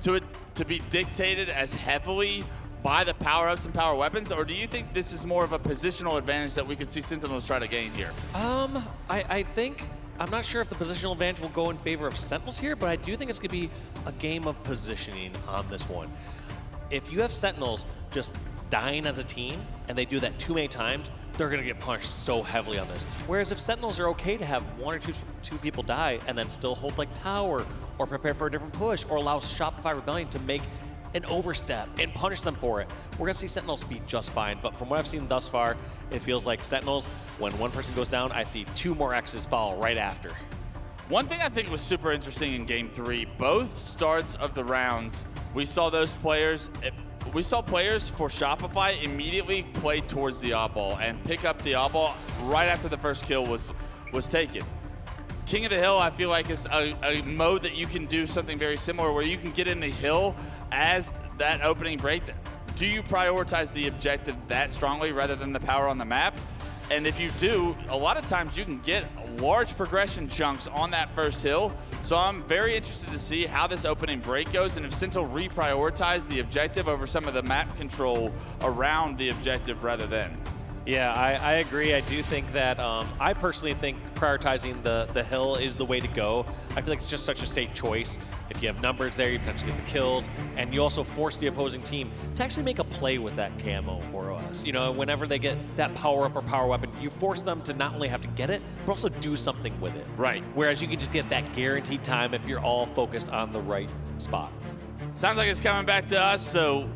to be dictated as heavily by the power-ups and power weapons, or do you think this is more of a positional advantage that we could see Sentinels try to gain here?
I think, I'm not sure if the positional advantage will go in favor of Sentinels here, but I do think it's going to be a game of positioning on this one. If you have Sentinels just dying as a team, and they do that too many times, they're going to get punished so heavily on this. Whereas if Sentinels are okay to have one or two people die and then still hold like tower, or prepare for a different push, or allow Shopify Rebellion to make an overstep and punish them for it, we're going to see Sentinels be just fine. But from what I've seen thus far, it feels like Sentinels, when one person goes down, I see 2 more X's follow right after.
One thing I think was super interesting in Game 3, both starts of the rounds, we saw those players, we saw players for Shopify immediately play towards the oddball and pick up the oddball right after the first kill was taken. King of the Hill, I feel like, is a mode that you can do something very similar where you can get in the hill as that opening break. Do you prioritize the objective that strongly rather than the power on the map? And if you do, a lot of times you can get large progression chunks on that first hill. So I'm very interested to see how this opening break goes and if Sentinel reprioritize the objective over some of the map control around the objective rather than.
Yeah, I agree. I do think that, I personally think prioritizing the hill is the way to go. I feel like it's just such a safe choice. If you have numbers there, you potentially get the kills, and you also force the opposing team to actually make a play with that camo or OS. You know, whenever they get that power up or power weapon, you force them to not only have to get it, but also do something with it.
Right.
Whereas you can just get that guaranteed time if you're all focused on the right spot.
Sounds like it's coming back to us. So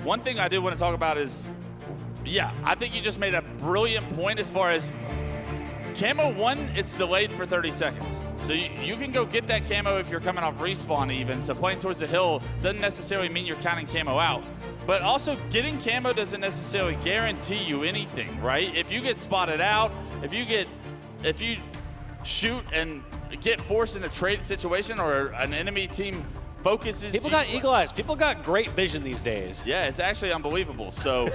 one thing I do want to talk about is, yeah, I think you just made a brilliant point as far as Camo 1, it's delayed for 30 seconds. So you can go get that camo if you're coming off respawn even. So playing towards the hill doesn't necessarily mean you're counting camo out. But also getting camo doesn't necessarily guarantee you anything, right? If you get spotted out, if you shoot and get forced in a trade situation or an enemy team focuses.
People got eagle eyes. People got great vision these days.
Yeah, it's actually unbelievable. So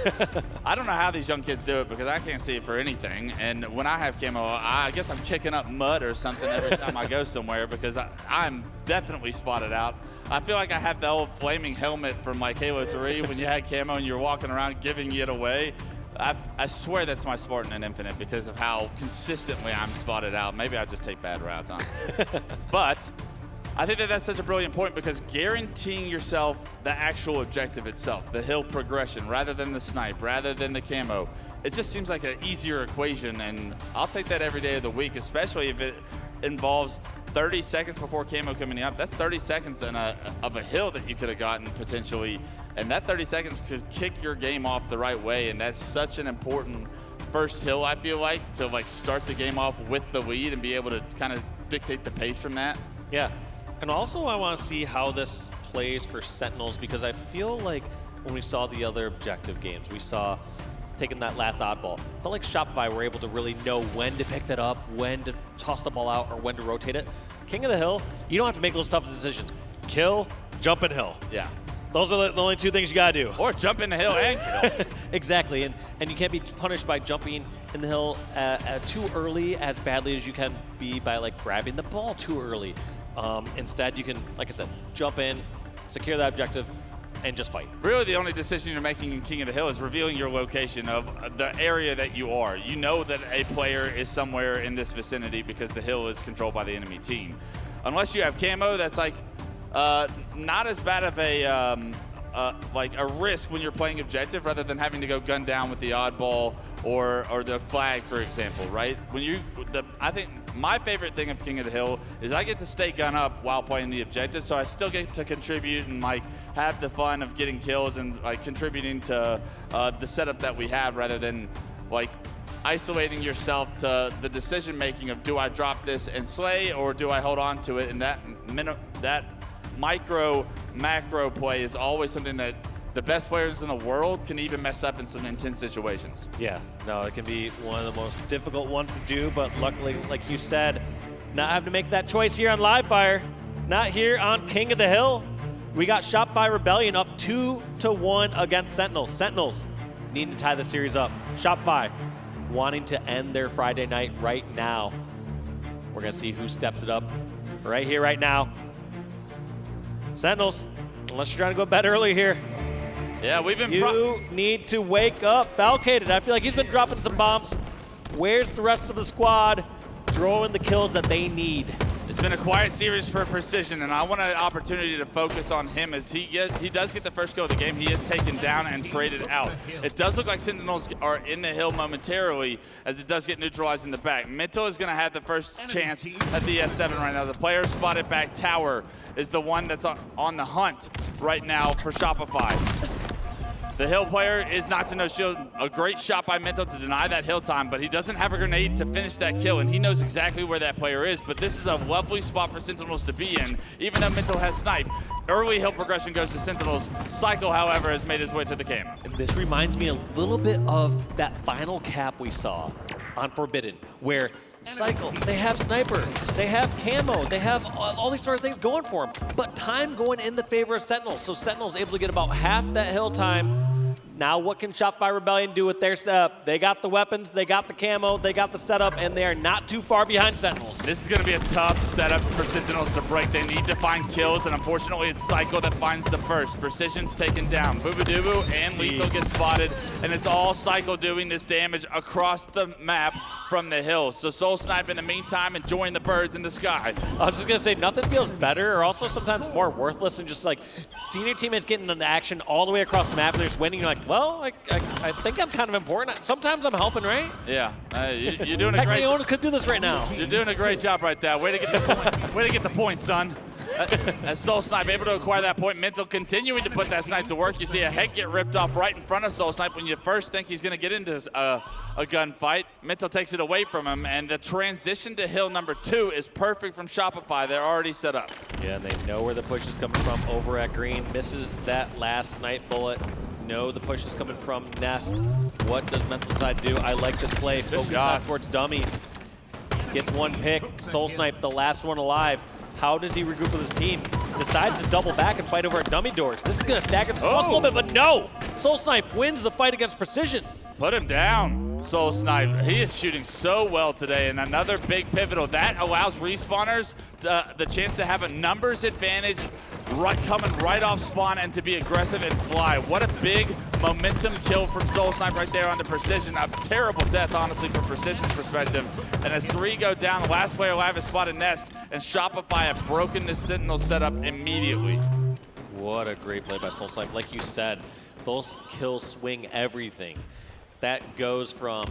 I don't know how these young kids do it because I can't see it for anything. And when I have camo, I guess I'm kicking up mud or something every time I go somewhere because I'm definitely spotted out. I feel like I have the old flaming helmet from like Halo 3 when you had camo and you were walking around giving it away. I swear that's my Spartan in Infinite because of how consistently I'm spotted out. Maybe I just take bad routes on. But I think that that's such a brilliant point because guaranteeing yourself the actual objective itself, the hill progression, rather than the snipe, rather than the camo, it just seems like an easier equation, and I'll take that every day of the week, especially if it involves 30 seconds before camo coming up. That's 30 seconds of a hill that you could have gotten potentially, and that 30 seconds could kick your game off the right way, and that's such an important first hill, I feel like, to like start the game off with the lead and be able to kind of dictate the pace from that.
Yeah. And also I want to see how this plays for Sentinels because I feel like when we saw the other objective games, we saw taking that last oddball. Felt like Shopify were able to really know when to pick that up, when to toss the ball out, or when to rotate it. King of the Hill, you don't have to make those tough decisions. Kill, jump and hill.
Yeah.
Those are the only 2 things you got to do.
Or jump in the hill and kill.
Exactly, and you can't be punished by jumping in the hill too early as badly as you can be by like grabbing the ball too early. Instead, you can, like I said, jump in, secure that objective, and just fight.
Really, the only decision you're making in King of the Hill is revealing your location of the area that you are. You know that a player is somewhere in this vicinity because the hill is controlled by the enemy team. Unless you have camo, that's like not as bad of a risk when you're playing objective rather than having to go gun down with the oddball or the flag, for example, right? I think my favorite thing of King of the Hill is I get to stay gun up while playing the objective, so I still get to contribute and like have the fun of getting kills and like contributing to the setup that we have rather than like isolating yourself to the decision making of do I drop this and slay or do I hold on to it, and that micro macro play is always something that the best players in the world can even mess up in some intense situations.
Yeah, no, it can be one of the most difficult ones to do, but luckily, like you said, not having to make that choice here on Livefire, not here on King of the Hill. We got Shopify Rebellion up 2-1 against Sentinels. Sentinels needing to tie the series up. Shopify wanting to end their Friday night right now. We're gonna see who steps it up right here, right now. Sentinels, unless you're trying to go to bed early here.
Yeah, we've been.
You need to wake up. Falcated, I feel like he's been dropping some bombs. Where's the rest of the squad throwing the kills that they need?
It's been a quiet series for Precision, and I want an opportunity to focus on him as he does get the first kill of the game. He is taken down and traded out. It does look like Sentinels are in the hill momentarily as it does get neutralized in the back. Mental is going to have the first chance at the S7 right now. The player spotted back tower is the one that's on the hunt right now for Shopify. The hill player is not to no shield. A great shot by Mental to deny that hill time, but he doesn't have a grenade to finish that kill, and he knows exactly where that player is. But this is a lovely spot for Sentinels to be in, even though Mental has snipe. Early hill progression goes to Sentinels. Cykul, however, has made his way to the cam.
And this reminds me a little bit of that final cap we saw on Forbidden, where Cykul, they have sniper, they have camo, they have all these sort of things going for them, but time going in the favor of Sentinels. So Sentinels able to get about half that hill time. Now what can Shopify Rebellion do with their setup? They got the weapons, they got the camo, they got the setup, and they are not too far behind Sentinels.
This is going to be a tough setup for Sentinels to break. They need to find kills, and unfortunately it's Cykul that finds the first. Precision's taken down. Bubu dubu and LethuL get spotted, and it's all Cykul doing this damage across the map from the hills. So SoulSnipe in the meantime enjoying the birds in the sky.
I was just going to say, nothing feels better or also sometimes more worthless than just like seeing your teammates getting into action all the way across the map and they're just winning. You're like, well, I think I'm kind of important. Sometimes I'm helping, right?
Yeah, you're doing a
Heck,
great job.
could do this right now.
You're doing a great job right there. Way to get the point. Way to get the point, son. As SoulSnipe able to acquire that point, Mental continuing to put that snipe to work. You see a head get ripped off right in front of SoulSnipe when you first think he's going to get into a gunfight. Mental takes it away from him, and the transition to hill number 2 is perfect from Shopify. They're already set up.
Yeah, and they know where the push is coming from over at green. Misses that last snipe bullet. Know the push is coming from Nest. What does Mental Side do? I like this play. Focus on towards dummies. Gets one pick. SoulSnipe, the last one alive. How does he regroup with his team? Decides to double back and fight over at dummy doors. This is going to stack up his a little bit, but no! SoulSnipe wins the fight against Precision.
Put him down, SoulSnipe. He is shooting so well today, and another big pivotal. That allows respawners the chance to have a numbers advantage coming right off spawn and to be aggressive and fly. What a big momentum kill from SoulSnipe right there onto Precision. A terrible death, honestly, from Precision's perspective. And as 3 go down, the last player alive is spotted Nest, and Shopify have broken this Sentinel setup immediately.
What a great play by SoulSnipe. Like you said, those kills swing everything. That goes from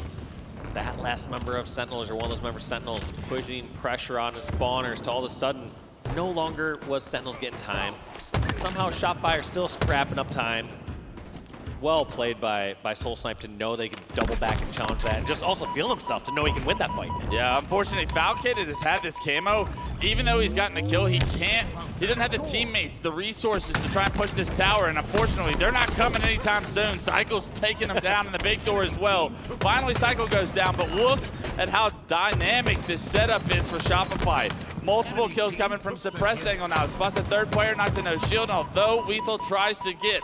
that last member of Sentinels, or one of those members of Sentinels, putting pressure on the spawners to all of a sudden, no longer was Sentinels getting time. Somehow Shopify are still scrapping up time. Well played by SoulSnipe to know they can double back and challenge that, and just also feel himself to know he can win that fight.
Yeah, unfortunately, Falcated has had this camo. Even though he's gotten the kill, he doesn't have the teammates, the resources to try and push this tower, and unfortunately, they're not coming anytime soon. Cykul's taking him down in the big door as well. Finally, Cykul goes down, but look at how dynamic this setup is for Shopify. Multiple kills coming from Suppress angle now. Spots a third player, not to no shield, and although LethuL tries to get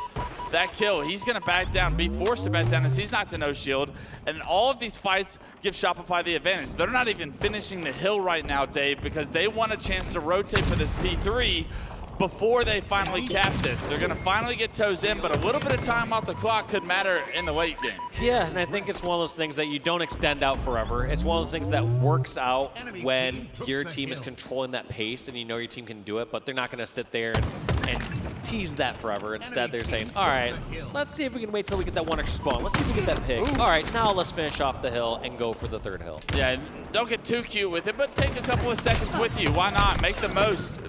that kill, he's going to back down, be forced to back down as he's not to no shield. And all of these fights give Shopify the advantage. They're not even finishing the hill right now, Dave, because they want a chance to rotate for this P3. before they finally cap this. They're going to finally get toes in, but a little bit of time off the clock could matter in the late game.
Yeah, and I think it's one of those things that you don't extend out forever. It's one of those things that works out when your team is controlling that pace and you know your team can do it, but they're not going to sit there and tease that forever. Instead, they're saying, all right, let's see if we can wait till we get that one extra spawn. Let's see if we get that pick. All right, now let's finish off the hill and go for the third hill.
Yeah, don't get too cute with it, but take a couple of seconds with you. Why not? Make the most.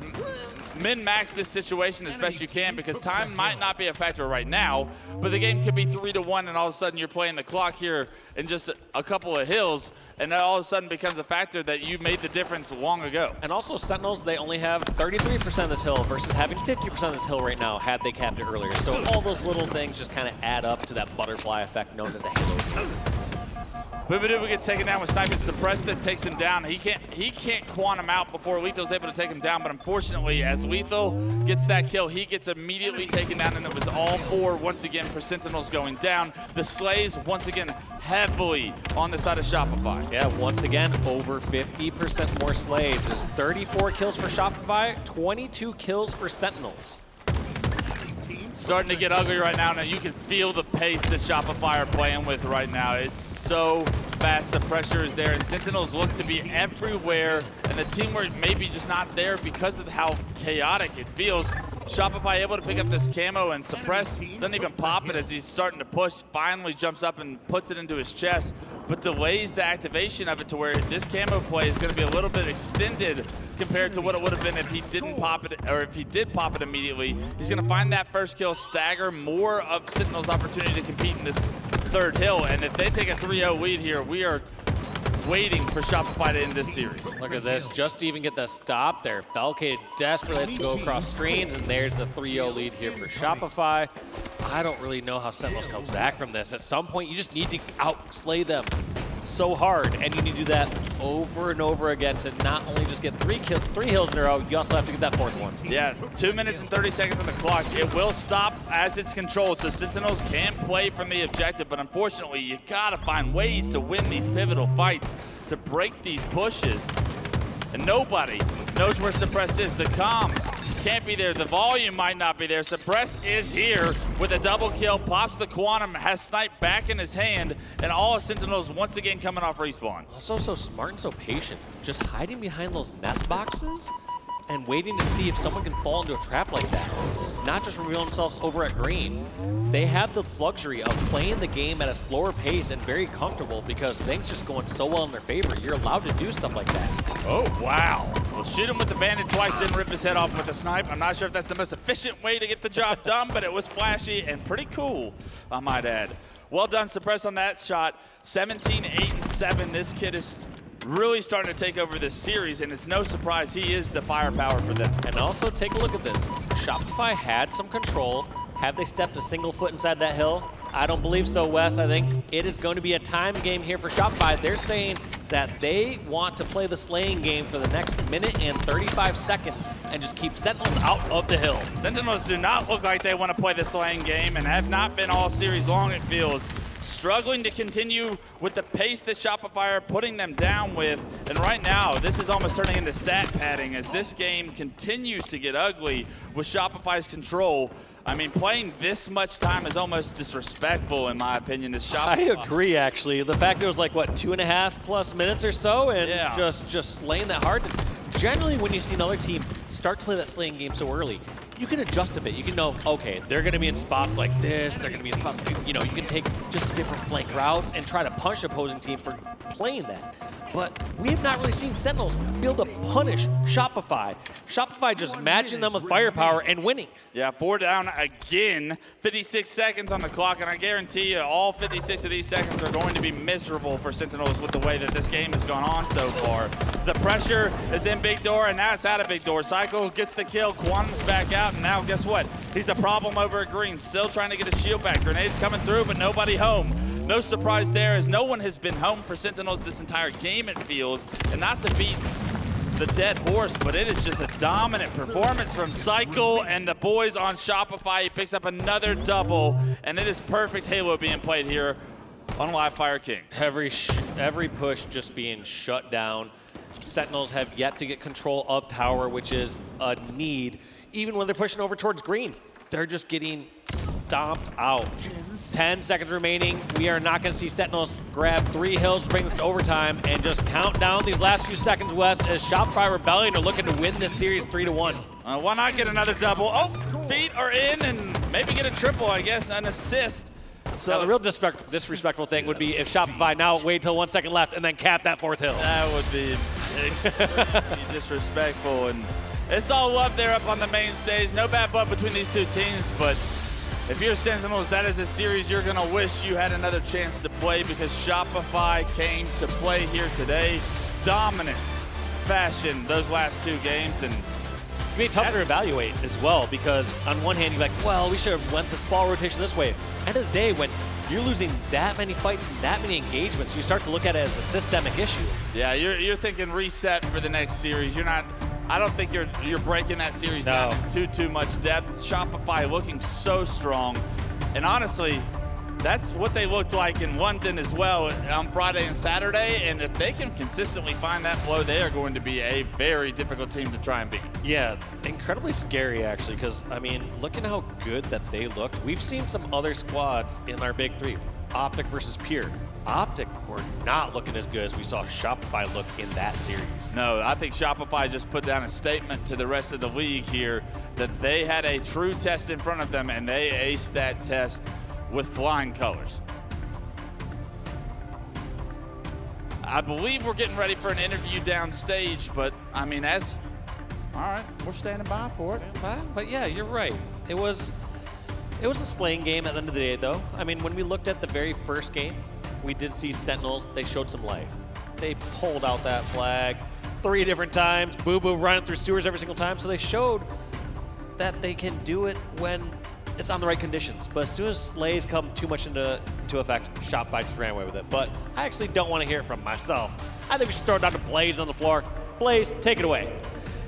Min-max this situation as best you can, because time might not be a factor right now, but the game could be 3-1 and all of a sudden you're playing the clock here in just a couple of hills, and that all of a sudden becomes a factor that you made the difference long ago.
And also Sentinels, they only have 33% of this hill versus having 50% of this hill right now had they capped it earlier. So all those little things just kind of add up to that butterfly effect known as a halo.
Bubu gets taken down with Snipe and Suppressed that takes him down. He can't quantum out before LethuL's able to take him down, but unfortunately, as LethuL gets that kill, he gets immediately taken down, and it was all 4 once again for Sentinels going down. The slays once again heavily on the side of Shopify.
Yeah, once again, over 50% more slays. There's 34 kills for Shopify, 22 kills for Sentinels.
Starting to get ugly right now. Now you can feel the pace that Shopify are playing with right now. It's so fast, the pressure is there, and Sentinels look to be everywhere, and the teamwork maybe just not there because of how chaotic it feels. Shopify able to pick up this camo, and Suppress doesn't even pop it as he's starting to push, finally jumps up and puts it into his chest, but delays the activation of it to where this camo play is going to be a little bit extended compared to what it would have been if he didn't pop it, or if he did pop it immediately. He's going to find that first kill, stagger more of Sentinel's opportunity to compete in this third hill, and if they take a 3-0 lead here, we are waiting for Shopify to end this series.
Look at this, just to even get the stop there. Falcated desperately has to go across screens, and there's the 3-0 lead here for Shopify. I don't really know how Sentinels comes back from this. At some point, you just need to outslay them so hard, and you need to do that over and over again to not only just get 3 hills in a row, you also have to get that 4th one.
Yeah, 2 minutes and 30 seconds on the clock. It will stop as it's controlled, so Sentinels can play from the objective, but unfortunately, you gotta find ways to win these pivotal fights, to break these pushes. And nobody knows where Suppressed is. The comms can't be there. The volume might not be there. Suppressed is here with a double kill, pops the Quantum, has Snipe back in his hand, and all of Sentinels once again coming off respawn.
Also so smart and so patient. Just hiding behind those nest boxes and waiting to see if someone can fall into a trap like that. Not just reveal themselves over at green. They have the luxury of playing the game at a slower pace and very comfortable because things just going so well in their favor. You're allowed to do stuff like that.
Oh, wow. Well, shoot him with the bandit twice, then rip his head off with the snipe. I'm not sure if that's the most efficient way to get the job done, but it was flashy and pretty cool, I might add. Well done, Suppress, on that shot. 17, 8, and 7. This kid is really starting to take over this series, and it's no surprise he is the firepower for them.
And also take a look at this. Shopify had some control. Have they stepped a single foot inside that hill? I don't believe so, Wes. I think it is going to be a time game here for Shopify. They're saying that they want to play the slaying game for the next minute and 35 seconds and just keep Sentinels out of the hill.
Sentinels do not look like they want to play the slaying game and have not been all series long, it feels. Struggling to continue with the pace that Shopify are putting them down with. And right now, this is almost turning into stat padding as this game continues to get ugly with Shopify's control. I mean, playing this much time is almost disrespectful, in my opinion, to Shopify.
I agree, actually. The fact it was like, what, 2.5+ minutes or so, and
yeah,
just slaying that hard. Generally, when you see another team start to play that slaying game so early, you can adjust a bit. You can know, okay, they're going to be in spots like this. They're going to be in spots like, you know, you can take just different flank routes and try to punish the opposing team for playing that. But we have not really seen Sentinels be able to punish Shopify. Shopify just matching them with firepower and winning.
Yeah, 4 down again, 56 seconds on the clock, and I guarantee you all 56 of these seconds are going to be miserable for Sentinels with the way that this game has gone on so far. The pressure is in Big Door, and now it's out of Big Door. Cykul gets the kill, Quantum's back out, and now guess what? He's a problem over at green, still trying to get his shield back. Grenades coming through, but nobody home. No surprise there, as no one has been home for Sentinels this entire game, it feels. And not to beat the dead horse, but it is just a dominant performance from Cykul and the boys on Shopify. He picks up another double, and it is perfect Halo being played here on Live Fire King.
Every push just being shut down. Sentinels have yet to get control of tower, which is a need even when they're pushing over towards green, they're just getting stomped out. 10 seconds remaining. We are not going to see Sentinels grab 3 hills to bring this to overtime and just count down these last few seconds, Wes, as Shopify Rebellion are looking to win this series 3-1.
Why not get another double? Oh, feet are in and maybe get a triple, I guess, an assist. So
now, the real disrespectful thing would be if Shopify now wait till 1 second left and then cap that 4th hill.
That would be extremely disrespectful. And it's all love there up on the main stage. No bad blood between these two teams, but if you're Sentinels, that is a series you're going to wish you had another chance to play, because Shopify came to play here today. Dominant fashion those last 2 games. And
it's going to be tough to evaluate as well, because on one hand, you're like, well, we should have went this ball rotation this way. End of the day, when you're losing that many fights and that many engagements, you start to look at it as a systemic issue.
Yeah, you're thinking reset for the next series. You're not. I don't think you're breaking that series down in too much depth. Shopify looking so strong, and honestly, that's what they looked like in London as well on Friday and Saturday. And if they can consistently find that flow, they are going to be a very difficult team to try and beat.
Yeah, incredibly scary actually, because I mean, looking how good that they looked. We've seen some other squads in our big 3. Optic versus Pure. Optic were not looking as good as we saw Shopify look in that series.
No, I think Shopify just put down a statement to the rest of the league here that they had a true test in front of them, and they aced that test with flying colors. I believe we're getting ready for an interview downstage, but I mean, all right, we're standing by for it.
But yeah, you're right. It was a slaying game at the end of the day, though. I mean, when we looked at the very first game, we did see Sentinels. They showed some life. They pulled out that flag 3 different times. Bubu running through sewers every single time. So they showed that they can do it when it's on the right conditions. But as soon as slays come too much into effect, Shopify just ran away with it. But I actually don't want to hear it from myself. I think we should throw it down to Blaze on the floor. Blaze, take it away.